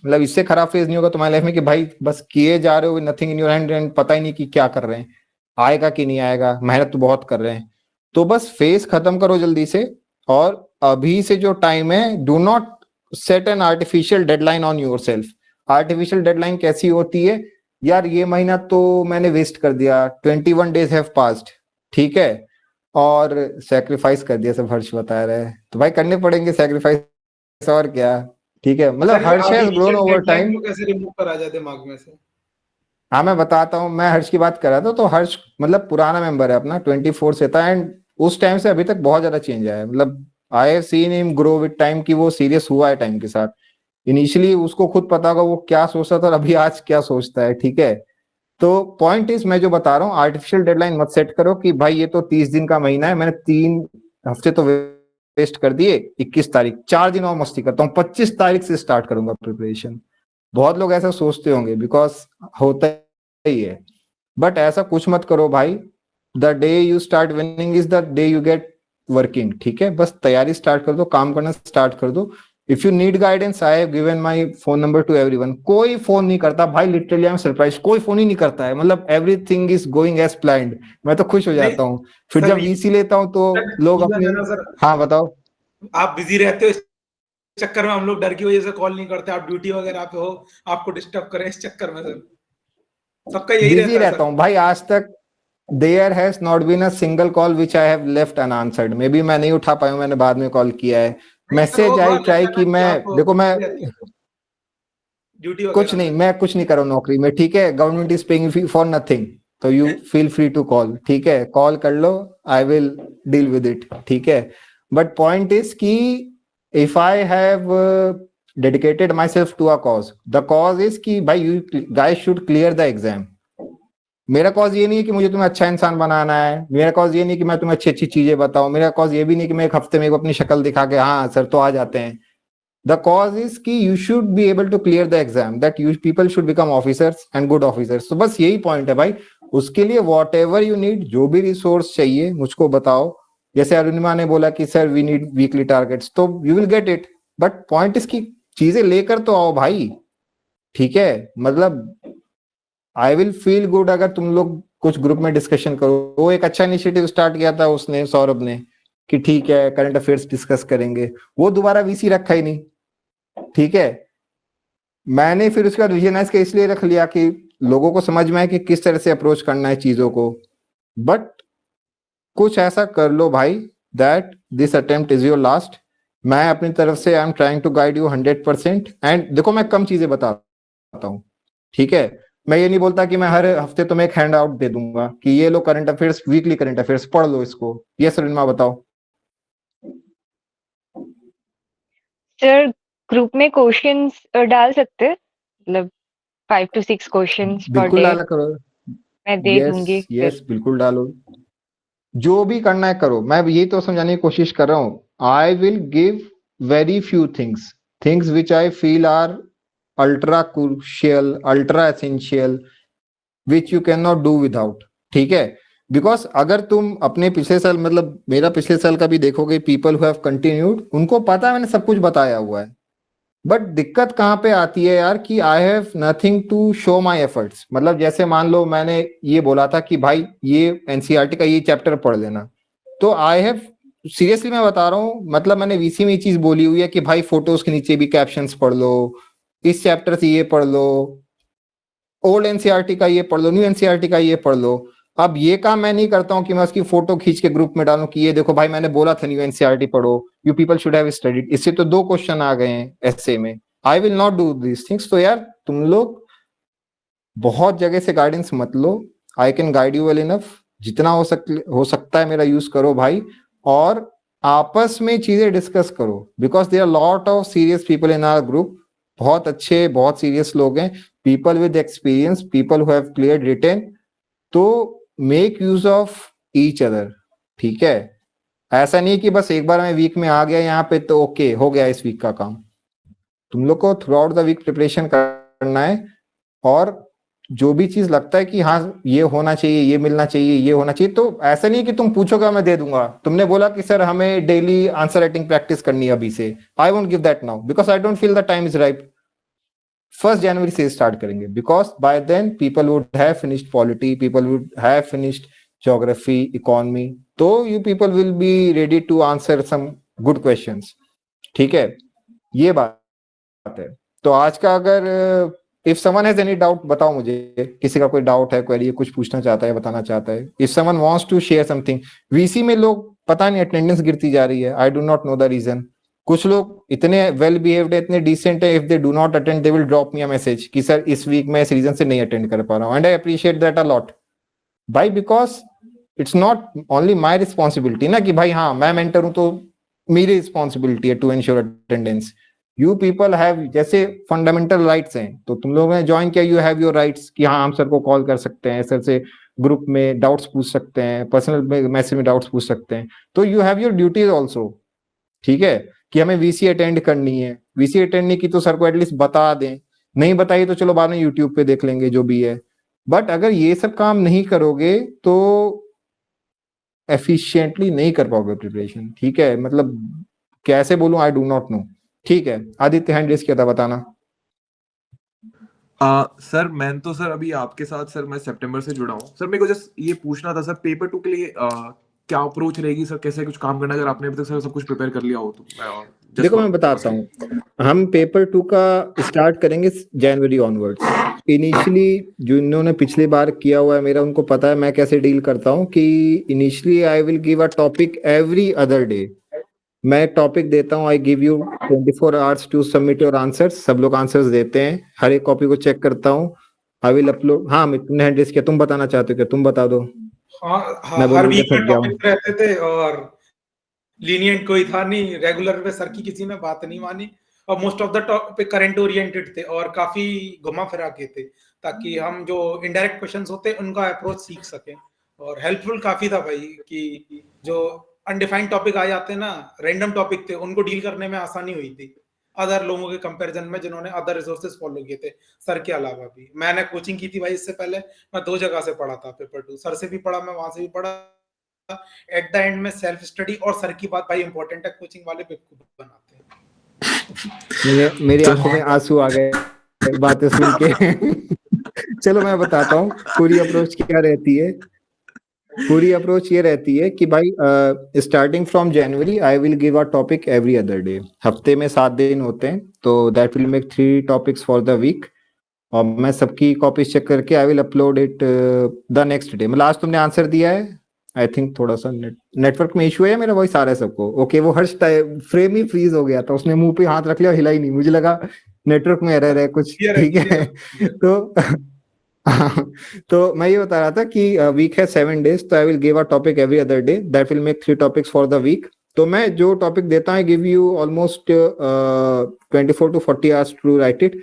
मतलब इससे खराब फेज नहीं होगा तुम्हारी लाइफ में कि भाई बस किए जा रहे हो, nothing in your hand, and पता ही नहीं कि क्या कर रहे हैं, आएगा कि नहीं आएगा, मेहनत तो बहुत कर रहे हैं। तो बस फेज खत्म करो जल्दी से, और अभी से जो टाइम है, do not set an artificial deadline on your self. Artificial deadline कैसी होती है यार, ये महीना तो मैंने वेस्ट कर दिया, 21 डेज हैव पास्ड, ठीक है, और सैक्रिफाइस कर दिया, सब हर्ष बता रहे हैं, तो भाई करने पड़ेंगे सैक्रिफाइस, और क्या, ठीक है। मतलब हर्ष हैज ग्रोन ओवर टाइम। कैसे रिमूव करा जाए दिमाग में से? हाँ मैं बताता हूँ, मैं हर्ष की बात कर रहा था, तो हर्ष मतलब पुराना मेंबर है अपना, 24 से था, एंड उस टाइम से अभी तक बहुत ज्यादा चेंज आया है। मतलब I have seen him grow with time, कि वो सीरियस हुआ है टाइम के साथ। इनिशियली उसको खुद पता होगा वो क्या सोचता था और अभी आज क्या सोचता है, ठीक है। तो पॉइंट इज, मैं जो बता रहा हूँ, आर्टिफिशियल डेडलाइन मत सेट करो कि भाई ये तो 30 दिन का महीना है, मैंने 3 हफ्ते तो वेस्ट कर दिए, 21 तारीख 4 दिन और मस्ती करता हूँ, 25 तारीख से स्टार्ट करूंगा प्रिपरेशन। बहुत लोग ऐसा सोचते होंगे, बिकॉज होता ही है, बट ऐसा कुछ मत करो भाई। The day you start winning is the day you get working, ठीक है। बस तैयारी स्टार्ट कर दो, काम करना स्टार्ट कर दो। If you need guidance, I have given my phone number to everyone. कोई फोन नहीं करता भाई, लिटरली आई एम सरप्राइज, कोई फोन ही नहीं करता है, मतलब everything is going as planned. मैं तो खुश हो जाता हूँ। फिर जब वीसी लेता हूँ तो लोग अपने, हाँ बताओ। आप बिजी रहते हो, इस चक्कर में हम लोग डर की वजह से कॉल नहीं करते, आप ड्यूटी वगैरह पे हो, आपको डिस्टर्ब करें इस चक्कर में सर, सबका यही बिजी रहता है रहता हूँ भाई, आज तक there has not been a single call which I have left unanswered। May be मैं नहीं उठा पाया हूँ, मैंने बाद में कॉल किया है, मैसेज आई ट्राई कि मैं, देखो मैं ड्यूटी कुछ नहीं, मैं कुछ नहीं कर रहा हूँ नौकरी में, ठीक है। Government is paying for nothing, तो you feel free to call, ठीक है, कॉल कर लो, I will deal with it, ठीक है। बट पॉइंट इज कि if I have dedicated myself to a cause, the cause is कि भाई you guys should clear the exam. मेरा कॉज ये नहीं है कि मुझे तुम्हें अच्छा इंसान बनाना है, मेरा कॉज ये नहीं कि मैं तुम्हें अच्छी अच्छी चीजें बताऊं, मेरा कॉज ये भी नहीं कि मैं एक हफ्ते में अपनी शक्ल दिखा के हाँ सर तो आ जाते हैं। द कॉज इज कि you should be able to clear the exam, that you people should become officers and good officers. तो बस यही पॉइंट है भाई। उसके लिए वॉट एवर यू नीड, जो भी रिसोर्स चाहिए मुझको बताओ। जैसे अरुणिमा ने बोला कि sir we need weekly targets, तो you will get it. But point is की चीजें लेकर तो आओ भाई, ठीक है। मतलब आई विल फील गुड अगर तुम लोग कुछ ग्रुप में डिस्कशन करो। वो एक अच्छा इनिशिएटिव स्टार्ट किया था उसने, सौरभ ने, कि ठीक है करंट अफेयर्स डिस्कस करेंगे, वो दोबारा वीसी रखा ही नहीं, ठीक है। मैंने फिर उसके बाद विजनाइज का इसलिए रख लिया कि लोगों को समझ में आए कि किस तरह से अप्रोच करना है चीजों को। बट कुछ ऐसा कर लो भाई that this attempt is your last. मैं अपनी तरफ से I am trying to guide you 100%। And देखो मैं कम चीजें बताता हूँ, ठीक है। मैं ये नहीं बोलता कि मैं हर हफ्ते तुम्हें एक हैंड आउट दे दूंगा कि ये लो current affairs, weekly current affairs पढ़ लो इसको। ये सरिनमा बताओ। सर ग्रुप में क्वेश्चंस डाल सकते हैं, मतलब 5 to 6 क्वेश्चंस पर बिल्कुल डे डाला करो। मैं दे दूंगी यस फिर। यस, बिल्कुल डालो, जो भी करना है करो। मैं यही तो समझाने की कोशिश कर रहा हूँ। I will give very few things, things which I feel are ultra crucial, ultra essential, which you can not do without. ठीक है, बिकॉज अगर तुम अपने पिछले साल, मतलब मेरा पिछले साल का भी देखोगे, पीपल हु हैव कंटिन्यूड, उनको पता है मैंने सब कुछ बताया हुआ है। बट दिक्कत कहाँ पे आती है यार कि I have nothing to show my efforts. मतलब जैसे मान लो मैंने ये बोला था कि भाई ये एनसीईआरटी का ये चैप्टर पढ़ लेना, तो आई हैव सीरियसली मैं बता रहा हूँ, मतलब मैंने वीसी में ये चीज बोली हुई है कि भाई फोटोज के नीचे भी कैप्शंस पढ़ लो, इस चैप्टर से ये पढ़ लो, ओल्ड एनसीईआरटी का ये पढ़ लो, न्यू एनसीईआरटी का ये पढ़ लो। अब ये काम मैं नहीं करता हूँ कि मैं उसकी फोटो खींच के ग्रुप में डालूं कि ये देखो भाई मैंने बोला था न्यू एनसीईआरटी पढ़ो, you people should have studied. इससे तो 2 क्वेश्चन आ गए हैं एसए में। I will not do this things. तो यार तुम लोग बहुत जगह से गाइडेंस मत लो, I can guide you well enough, जितना हो सकता है मेरा यूज करो भाई, और आपस में चीजें डिस्कस करो, because there are lot of serious people in our group. बहुत अच्छे, बहुत सीरियस लोग हैं, people with experience, people who have clear written. तो make use of each other. ठीक है, ऐसा नहीं कि बस एक बार मैं वीक में आ गया यहाँ पे तो ओके हो गया इस वीक का काम। तुम लोग को throughout the week preparation करना है, और जो भी चीज लगता है कि हाँ ये होना चाहिए, ये मिलना चाहिए, ये होना चाहिए, तो ऐसा नहीं कि तुम पूछोगे मैं दे दूंगा। तुमने बोला कि सर हमें डेली आंसर राइटिंग प्रैक्टिस करनी है अभी से, I won't give that now because I don't feel the time is right. 1 जनवरी से स्टार्ट करेंगे, because by then people would have finished polity, people would have finished geography, economy, तो you people will be ready to answer some good questions. ठीक है, ये बात है। तो आज का अगर if someone has any doubt बताओ मुझे, किसी का कोई डाउट है, क्वेरी है, कुछ पूछना चाहता है, बताना चाहता है। If someone wants to share something. VC में लोग पता नहीं अटेंडेंस गिरती जा रही है, I do not know the reason. कुछ लोग इतने वेल बिहेव्ड है, इतने डिसेंट है, if they do not attend they will drop me a message कि सर इस वीक मैं इस रीजन से नहीं अटेंड कर पा रहा हूं, and I appreciate that a lot भाई, because it's not only my responsibility ना कि भाई हाँ मैं मेंटर हूं तो मेरी रिस्पॉन्सिबिलिटी है to ensure attendance. You people have जैसे फंडामेंटल राइट्स हैं, तो तुम लोगों ने ज्वाइन किया, यू हैव योर राइट्स कि हाँ हम सर को कॉल कर सकते हैं, सर से ग्रुप में डाउट्स पूछ सकते हैं, पर्सनल मैसेज में डाउट्स पूछ सकते हैं, तो you have your duties also. ठीक है, कि हमें वीसी अटेंड करनी है, वीसी अटेंड नहीं की तो सर को एटलीस्ट बता दें, नहीं बताइए तो चलो बाद में यूट्यूब पे देख लेंगे जो भी है। बट अगर ये सब काम नहीं करोगे तो एफिशिएंटली नहीं कर पाओगे प्रिपरेशन। ठीक है, मतलब कैसे बोलूं, आई डू नॉट नो। ठीक है, आदित्य हैंड रेज किया था, बताना। सर मैं तो सर अभी आपके साथ सर मैं सितंबर से जुड़ा हूँ सर। मेरे को जस्ट ये पूछना था सर, पेपर 2 के लिए क्या अप्रोच रहेगी सर, कैसे कुछ काम करना, अगर आपने अभी तक सर सब कुछ प्रिपेयर कर लिया हो तो। देखो मैं बताता हूँ, हम पेपर 2 का स्टार्ट करेंगे जनवरी ऑनवर्ड्स। इनिशियली जो इन्होंने पिछली बार किया हुआ है मेरा, उनको पता है मैं कैसे डील करता हूँ कि initially I will give a topic every other day. मैं टॉपिक देता हूँ, I give you 24 hours to submit your answers. सब लोग आंसर्स देते हैं, हर एक कॉपी को चेक करता हूँ, आई विल अपलोड। हाँ तुमने हैंड रेज किया, तुम बताना चाहते हो क्या, तुम बता दो। हाँ, हर वीक में टॉपिक रहते थे और लीनियंट कोई था नहीं, रेगुलर पे सर की किसी ने बात नहीं मानी, और most of the topic current oriented थे और काफी घुमा फिरा के थे, ताकि हम जो इनडायरेक्ट क्वेश्चंस होते उनका अप्रोच सीख सकें। और हेल्पफुल काफी था भाई कि जो अनडिफाइंड टॉपिक आ जाते ना, रैंडम टॉपिक थे, उनको डील करने में आसानी हुई थी अदर लोगों के कंपैरिजन में जिन्होंने अदर रिसोर्सेज फॉलो किए थे सर के अलावा भी। मैंने कोचिंग की थी भाई, इससे पहले मैं 2 जगह से पढ़ा था पेपर 2, सर से भी पढ़ा, मैं वहां से भी पढ़ा। एट द एंड में सेल्फ स्टडी और सर की बात भाई इंपॉर्टेंट है, कोचिंग वाले बेवकूफ बनाते हैं। मेरी आंखों में आंसू आ गए बातें सुन के। चलो मैं बताता हूँ पूरी अप्रोच क्या रहती है। पूरी अप्रोच ये रहती है कि भाई starting from January I will give a topic every other day. हफ्ते में 7 दिन होते हैं, तो that will make 3 topics for the week, और मैं सबकी कॉपीज चेक करके I will upload it the next day. मतलब आज तुमने आंसर दिया है, आई थिंक थोड़ा सा नेटवर्क में इशू है, मेरा वॉइस आ रहा है सबको ओके। वो हर्ष फ्रेम ही फ्रीज हो गया था, उसने मुंह पे हाथ रख लिया, हिला ही नहीं, मुझे लगा नेटवर्क में एरर है कुछ। ठीक है, तो तो मैं ये बता रहा था कि वीक है 7 days, तो I will give a topic every other day, that will make 3 topics for the week. तो मैं जो टॉपिक देता हूँ give you almost 24 to 40 hours to write it.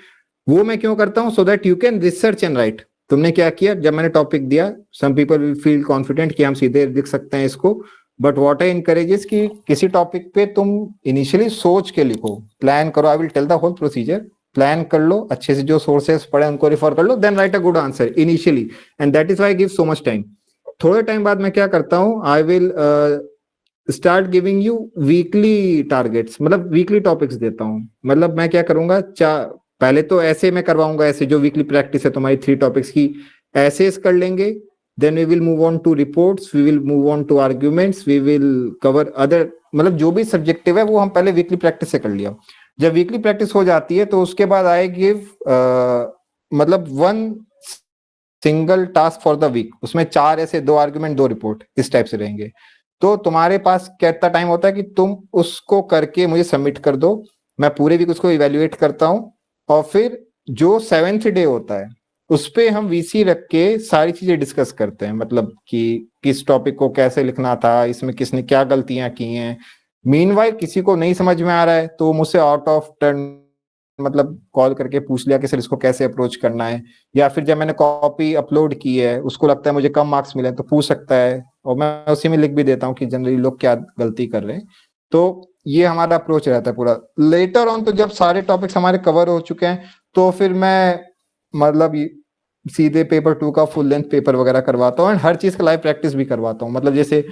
वो मैं क्यों करता हूँ? So that you can research and write. तुमने क्या किया, जब मैंने टॉपिक दिया, some people will feel confident कि हम सीधे लिख सकते हैं इसको, बट व्हाट आई इनकरेजेस कि किसी टॉपिक पे तुम इनिशियली सोच के लिखो, प्लान करो। I will tell the whole procedure, plan कर लो अच्छे से, जो सोर्सेस पढ़े उनको रिफर कर लो, then write a good answer initially, and that is why I give so much time. थोड़े टाइम बाद मैं क्या करता हूँ, I will start giving you weekly targets, मतलब वीकली टॉपिक्स देता हूँ। मतलब मैं क्या करूंगा, पहले तो ऐसे मैं करवाऊंगा, ऐसे जो वीकली प्रैक्टिस है तुम्हारी 3 टॉपिक्स की, ऐसे कर लेंगे, then we will move on to reports, we will move on to arguments, we will cover other, मतलब जो भी सब्जेक्टिव है वो हम पहले वीकली प्रैक्टिस से कर लिया। जब वीकली प्रैक्टिस हो जाती है तो उसके बाद आई गिव मतलब 1 single task for the week, उसमें 4 ऐसे, 2 आर्ग्यूमेंट 2 रिपोर्ट, इस टाइप से रहेंगे। तो तुम्हारे पास कितना टाइम होता है कि तुम उसको करके मुझे सबमिट कर दो, मैं पूरे वीक उसको इवेल्युएट करता हूँ, और फिर जो 7th डे होता है उस पे हम वीसी रख के सारी चीजें डिस्कस करते हैं, मतलब कि किस टॉपिक को कैसे लिखना था, इसमें किसने क्या गलतियां की हैं। मीनवाइल किसी को नहीं समझ में आ रहा है तो मुझसे आउट ऑफ टर्न मतलब कॉल करके पूछ लिया कि सर इसको कैसे अप्रोच करना है, या फिर जब मैंने कॉपी अपलोड की है उसको लगता है मुझे कम मार्क्स मिले तो पूछ सकता है, और मैं उसी में लिख भी देता हूँ कि जनरली लोग क्या गलती कर रहे हैं। तो ये हमारा अप्रोच रहता है पूरा। लेटर ऑन तो जब सारे टॉपिक्स हमारे कवर हो चुके हैं तो फिर मैं मतलब सीधे पेपर 2 का फुल लेंथ पेपर वगैरह करवाता हूँ, एंड हर चीज का लाइव प्रैक्टिस भी करवाता हूँ। मतलब जैसे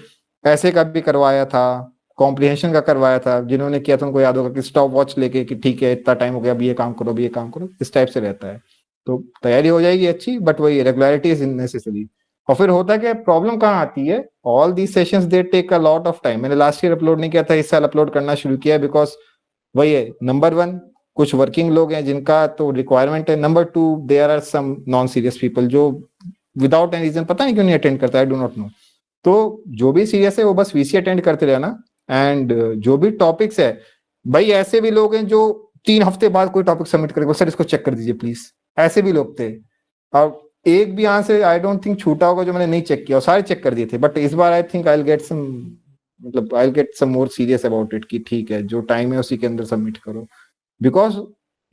ऐसे का भी करवाया था, कॉम्प्रिहेंशन का करवाया था, जिन्होंने किया था उनको याद होगा कि स्टॉप वॉच लेके कि ठीक है इतना टाइम हो गया, अभी ये काम करो, अभी ये काम करो, इस टाइप से रहता है। तो तैयारी हो जाएगी अच्छी, बट वही रेगुलरिटी इज नेसेसरी। और फिर होता है कि प्रॉब्लम कहाँ आती है, all the sessions they take a lot of time. मैंने लास्ट ईयर अपलोड नहीं किया था, इस साल अपलोड करना शुरू किया, बिकॉज वही है, नंबर 1 कुछ वर्किंग लोग हैं जिनका तो रिक्वायरमेंट है, number 2 there are some non serious people जो विदाउट एनी रीजन पता नहीं क्यों नहीं अटेंड करता, आई डू नॉट नो। तो जो भी सीरियस है वो बस वीसी अटेंड करते रहना, एंड जो भी टॉपिक्स है, भाई ऐसे भी लोग हैं जो 3 हफ्ते बाद कोई टॉपिक सबमिट करेंगे, सर इसको चेक कर दीजिए प्लीज, ऐसे भी लोग थे। और एक भी यहाँ से आई डोंट थिंक छूटा होगा जो मैंने नहीं चेक किया, और सारे चेक कर दिए थे। बट इस बार I think I get some, मतलब I get some more serious about it कि ठीक है जो टाइम है उसी के अंदर सबमिट करो, बिकॉज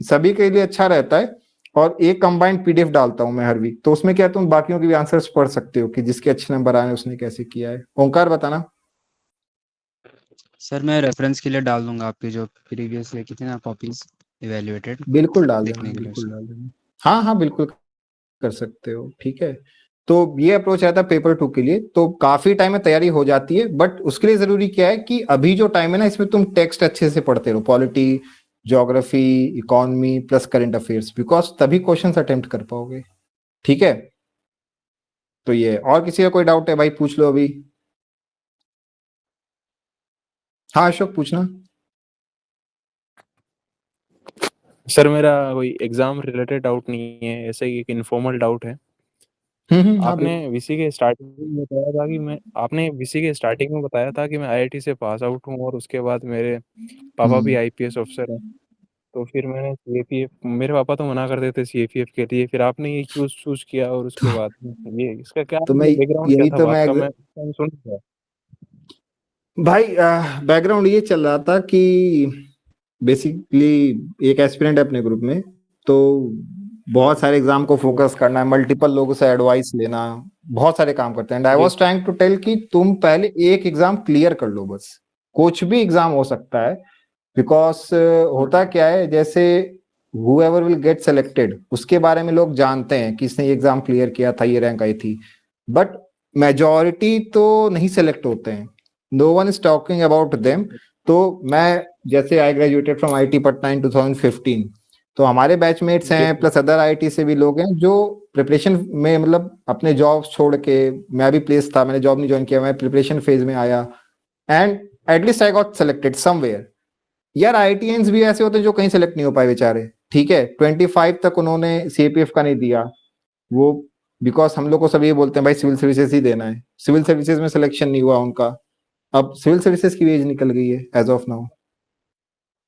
सभी के लिए अच्छा रहता है। और एक कंबाइंड पीडीएफ डालता हूँ मैं हर वीक, तो उसमें क्या तुम बाकियों के भी आंसर्स पढ़ सकते हो कि जिसके अच्छे नंबर आए उसने कैसे किया है। ओंकार बताना। सर मैं रेफरेंस के लिए डाल दूंगा आपकी जो प्रीवियस लिखी थी ना कॉपीज इवैल्यूएटेड, बिल्कुल डाल देना, देखने के लिए बिल्कुल सर। डाल देना। हाँ हाँ बिल्कुल कर सकते हो, ठीक है। तो ये अप्रोच रहता है पेपर 2 के लिए, तो काफी टाइम में तैयारी हो जाती है। बट उसके लिए जरूरी क्या है कि अभी जो टाइम है ना, इसमें तुम टेक्स्ट अच्छे से पढ़ते रहो, polity, geography, economy plus current affairs, because तभी क्वेश्चन अटेम्प्ट कर पाओगे, ठीक है। तो ये, और किसी का कोई डाउट है भाई पूछ लो अभी। हाँ अशोक पूछना। सर मेरा कोई एग्जाम रिलेटेड डाउट नहीं है, ऐसे ही एक इनफॉर्मल डाउट है। हाँ आपने वीसी के स्टार्टिंग में बताया था कि मैं आईआईटी से पास आउट हूँ और उसके बाद मेरे पापा भी आईपीएस ऑफिसर हैं। तो फिर मैंने सीएपीएफ, मेरे पापा तो मना करते थे सीएपीएफ के लिए, फिर आपने ये चूज किया और उसके बाद ये इसका क्या तो मैं बैकग्राउंड क्या यही था तो बात मैं का, मैं सुन रहा था। भाई बैकग्राउंड ये चल रहा था कि बेसिकली एक एस्पिरेंट है अपने ग्रुप में, तो बहुत सारे एग्जाम को फोकस करना है, मल्टीपल लोगों से एडवाइस लेना, बहुत सारे काम करते हैं। And I was trying to tell कि तुम पहले एक एग्जाम क्लियर कर लो, बस कुछ भी एग्जाम हो सकता है। बिकॉज होता क्या है, जैसे whoever will get selected उसके बारे में लोग जानते हैं कि इसने ये एग्जाम क्लियर किया था, ये रैंक आई थी, बट मेजॉरिटी तो नहीं सेलेक्ट होते हैं, no one is talking about them. तो मैं जैसे I graduated from IT Patna in 2015, तो हमारे बैचमेट्स हैं प्लस अदर आईटी से भी लोग हैं जो प्रिपरेशन में, मतलब अपने जॉब छोड़ के, मैं भी प्लेस था, मैंने जॉब नहीं ज्वाइन किया, मैं प्रिपरेशन फेज में आया, and at least I got selected somewhere. यार आईटीएंस भी ऐसे होते हैं जो कहीं सेलेक्ट नहीं हो पाए बेचारे, ठीक है। 25 तक उन्होंने सीपीएफ का नहीं दिया, वो बिकॉज हम लोग को सब ये बोलते हैं भाई सिविल सर्विसेज ही देना है, सिविल सर्विसेज में सिलेक्शन नहीं हुआ उनका। अब सिविल सर्विसेज की एज निकल गई है एज ऑफ नाउ।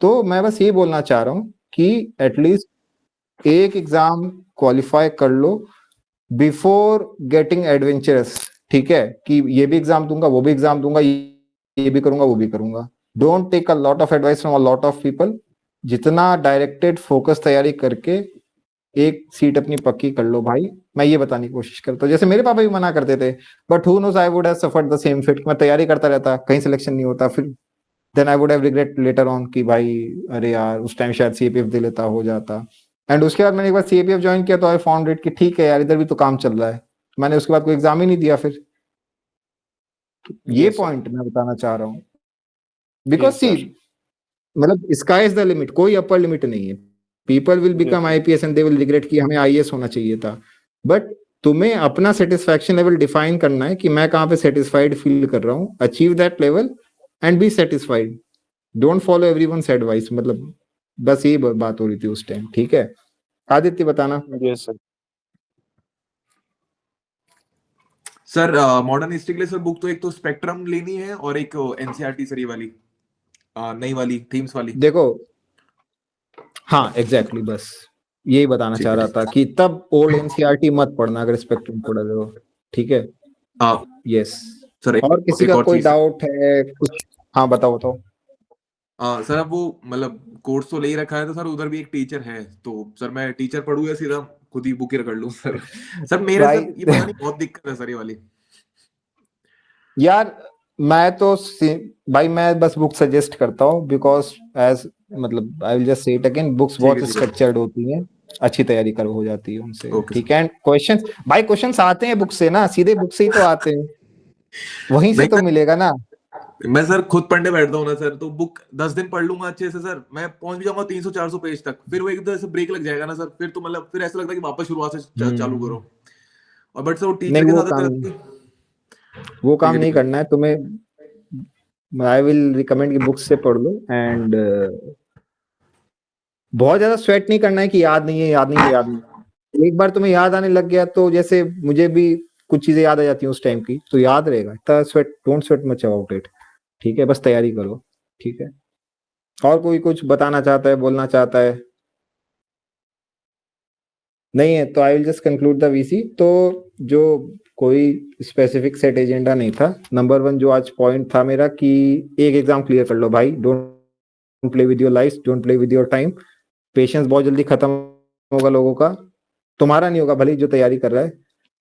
तो मैं बस ये बोलना चाह रहा हूँ कि एटलीस्ट एक एग्जाम क्वालिफाई कर लो, बिफोर गेटिंग एडवेंचरस, ठीक है, कि ये भी एग्जाम दूंगा, वो भी एग्जाम दूंगा, ये भी करूंगा, वो भी करूंगा। Don't take a lot of advice from a lot of people. जितना डायरेक्टेड फोकस तैयारी करके एक सीट अपनी पक्की कर लो भाई, मैं ये बताने की कोशिश करता हूँ। जैसे मेरे पापा भी मना करते थे, but who knows I would have suffered the same fate. मैं तैयारी करता रहता, कहीं सिलेक्शन नहीं होता, फिर then I would have regret later on कि भाई अरे यार उस टाइम शायद सीपीएफ दे लेता, हो जाता। एंड उसके बाद मैंने एक बार सीपीएफ ज्वाइन किया तो आई फाउंड इट कि ठीक है यार, इधर भी तो काम चल रहा है। मैंने उसके बाद कोई एग्जाम ही नहीं दिया फिर। ये Yes, sir. पॉइंट मैं बताना चाह रहा हूँ। Because Yes, see, sir. मतलब स्काई इज द लिमिट, कोई अपर लिमिट नहीं है। People will become Yes, IPS and they will regret कि हमें आईएएस होना चाहिए था। बट तुम्हें अपना सेटिस्फैक्शन लेवल डिफाइन करना है कि मैं कहाँ पे सेटिस्फाइड फील कर रहा हूँ। Achieve that level and be satisfied. Don't follow everyone's advice. मतलब बस ये बात हो रही थी उस टाइम। ठीक है, आदित्य बताना। yes, sir. Sir modern history के लिए सर बुक तो एक तो स्पेक्ट्रम लेनी है और एक एनसीईआरटी सर ये वाली नई वाली थीम्स वाली। देखो, हाँ एग्जैक्टली, बस यही बताना ठीक चाह है, रहा ठीक था कि तब ओल्ड एनसीईआरटी मत पढ़ना अगर स्पेक्ट्रम पढ़ रहे हो। ठीक है, हाँ यस। सर और किसी एक का और कोई चीज डाउट है कुछ? हाँ बताओ बताओ। सर अब वो मतलब कोर्स तो ले ही रखा है तो सर उधर भी एक टीचर है, तो सर मैं टीचर पढ़ूँ या सीधा खुद ही बुक ही कर लूँ सर? सर मेरे भाई सर ये पता नहीं बहुत दिक्कत है सर ये वाली। यार मैं तो भाई मैं बस बुक सजेस्ट करता हूँ बिकॉज एज, मतलब आई will just say it again, books ठीक है, बहुत ठीक है, स्ट्रक्चर्ड होती हैं, अच्छी तैयारी कर हो जाती है उनसे। ओके ठीक सर। है, एंड क्वेश्चंस भाई, क्वेश्चंस आते हैं बुक से ना, सीधे बुक से ही तो आते हैं, वहीं से नहीं तो सर, मिलेगा ना। मैं सर खुद पढ़ने बैठता हूँ ना सर, तो बुक 10 दिन पढ़ लूंगा अच्छे से सर, मैं पहुंच भी जाऊंगा 300-400 पेज तक, फिर वो एकदम से ब्रेक लग जाएगा ना सर, फिर तो मतलब फिर ऐसा लगता है कि वापस शुरुआत से चालू हम्म, करो। और बट सर वो नहीं टीचर के वो साथ काम, रहता है। वो ठीक काम है, नहीं ठीक है। करना है तुम्हें। आई विल रिकमेंड कि बुक्स से पढ़ लो एंड बहुत ज्यादा स्वेट नहीं करना है कि याद नहीं है, याद नहीं है, याद नहीं है। एक बार तुम्हें याद आने लग गया तो जैसे मुझे भी कुछ चीजें याद आ जाती हैं उस टाइम की, तो याद रहेगा। इतना sweat, don't sweat much about it. ठीक है, बस तैयारी करो। ठीक है, और कोई कुछ बताना चाहता है, बोलना चाहता है? नहीं है तो I will just conclude the VC. तो जो कोई स्पेसिफिक सेट एजेंडा नहीं था, नंबर 1 जो आज पॉइंट था मेरा कि एक एग्जाम क्लियर कर लो भाई। Don't play with your life, don't play with your time. Patience बहुत जल्दी खत्म होगा लोगों का, तुम्हारा नहीं होगा भले ही जो तैयारी कर रहा है।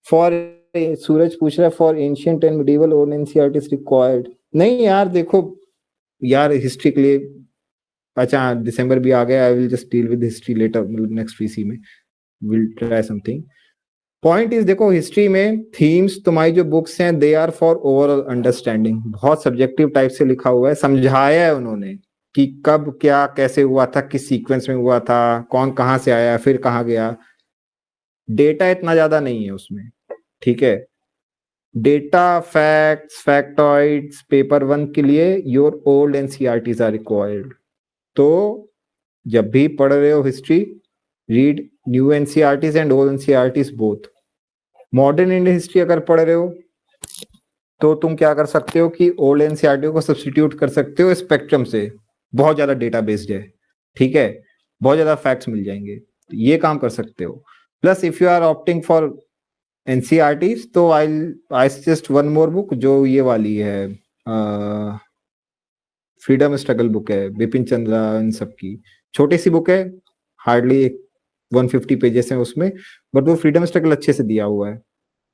फॉर, सूरज पूछ रहा है for ancient and medieval old NCERT is required. नहीं यार देखो यार, हिस्ट्री के लिए, अच्छा दिसंबर भी आ गया, I will just deal with history later, मतलब नेक्स्ट वीसी में will try something. Point is देखो, हिस्ट्री में थीम्स तुम्हारी जो बुक्स हैं they are for overall understanding. बहुत सब्जेक्टिव टाइप से लिखा हुआ है, समझाया है उन्होंने कि कब क्या कैसे हुआ था, किस सीक्वेंस में हुआ था, कौन कहाँ से आया फिर कहाँ गया। डेटा इतना ज्यादा नहीं है उसमें। ठीक है, डेटा, फैक्ट्स, फैक्टॉइड्स पेपर 1 के लिए your old NCERTs are required. तो जब भी पढ़ रहे हो history, read new NCERTs and old NCERTs both. Modern Indian history अगर पढ़ रहे हो तो तुम क्या कर सकते हो कि ओल्ड एनसीईआरटी को सब्स्टिट्यूट कर सकते हो स्पेक्ट्रम से। बहुत ज्यादा डेटा बेस्ड है। ठीक है, बहुत ज्यादा फैक्ट्स मिल जाएंगे, तो ये काम कर सकते हो। Plus if you are opting for NCERTs तो I suggest one more book, जो ये वाली है, फ्रीडम स्ट्रगल बुक है, बिपिन चंद्रा इन सब की। छोटी सी बुक है, हार्डली 150 पेजेस हैं उसमें, बट वो फ्रीडम स्ट्रगल अच्छे से दिया हुआ है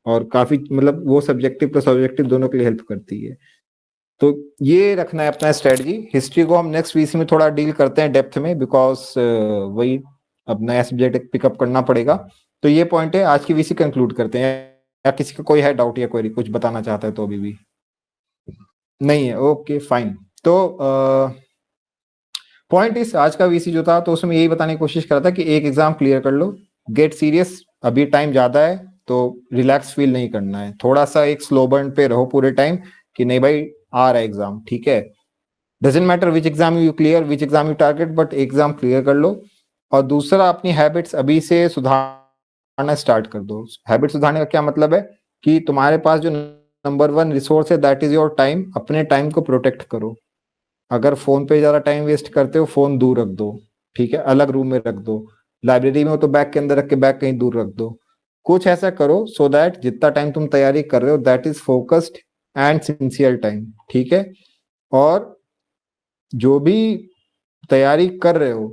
और काफी, मतलब वो सब्जेक्टिव प्लस ऑब्जेक्टिव दोनों के लिए हेल्प करती है। तो ये रखना है अपना स्ट्रेटजी। हिस्ट्री को हम नेक्स्ट वीसी में थोड़ा डील करते हैं डेप्थ में, बिकॉज वही अब नया सब्जेक्ट पिकअप करना पड़ेगा। तो ये पॉइंट है, आज की वीसी कंक्लूड करते हैं। या किसी का कोई है डाउट या क्वेरी, कुछ बताना चाहता है तो अभी भी नहीं है? Okay fine. तो पॉइंट इस आज का वीसी जो था तो उसमें यही बताने की कोशिश कर रहा था कि एक एग्जाम क्लियर कर लो, गेट सीरियस। अभी टाइम ज्यादा है तो रिलैक्स फील नहीं करना है, थोड़ा सा एक स्लो बर्न पे रहो पूरे टाइम कि नहीं भाई आ रहा है एग्जाम। ठीक है, doesn't matter which exam you clear, which exam you target, but exam clear कर लो। और दूसरा, अपनी हैबिट्स अभी से सुधारना स्टार्ट कर दो। हैबिट सुधारने का क्या मतलब है कि तुम्हारे पास जो नंबर 1 रिसोर्स है दैट इज योर टाइम। अपने टाइम को प्रोटेक्ट करो। अगर फोन पे ज्यादा टाइम वेस्ट करते हो, फोन दूर रख दो। ठीक है, अलग रूम में रख दो। लाइब्रेरी में हो तो बैग के अंदर रख के बैग कहीं दूर रख दो। कुछ ऐसा करो सो दैट जितना टाइम तुम तैयारी कर रहे हो that is focused and sincere time, ठीक है। और जो भी तैयारी कर रहे हो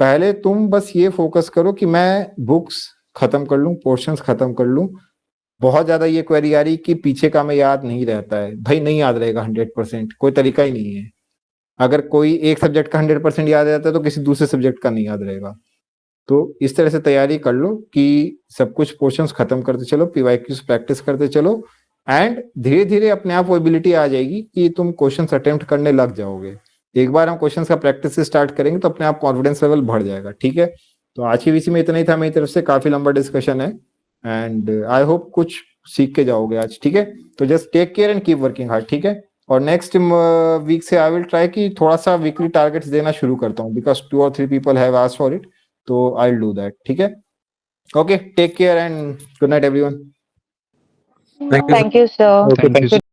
पहले तुम बस ये फोकस करो कि मैं बुक्स खत्म कर लूं, पोर्शंस खत्म कर लूं। बहुत ज्यादा ये क्वेरी आ रही कि पीछे का में याद नहीं रहता है, भाई नहीं याद रहेगा 100%, कोई तरीका ही नहीं है। अगर कोई एक सब्जेक्ट का 100% याद रहता है तो किसी दूसरे सब्जेक्ट का नहीं याद रहेगा। तो इस तरह से तैयारी कर लो कि सब कुछ पोर्शंस खत्म करते चलो, पीवाईक्यूज प्रैक्टिस करते चलो, एंड धीरे धीरे अपने आप वो एबिलिटी आ जाएगी कि तुम क्वेश्चंस अटेम्प्ट करने लग जाओगे। एक बार हम क्वेश्चंस का प्रैक्टिस से स्टार्ट करेंगे तो अपने आप कॉन्फिडेंस लेवल बढ़ जाएगा, ठीक है। तो आज की वीसी में इतना ही था मेरी तरफ से, काफी लंबा डिस्कशन है एंड आई होप कुछ सीख के जाओगे आज, ठीक है। तो just take care and keep working hard, ठीक है। और नेक्स्ट वीक से आई विल ट्राई कि थोड़ा सा वीकली टारगेट्स देना शुरू करता हूँ, because 2 or 3 people have asked for it, तो आई विल डू दैट, ठीक है। Okay, take care and good night everyone. Thank you, sir. Thank you, sir. Thank you, sir.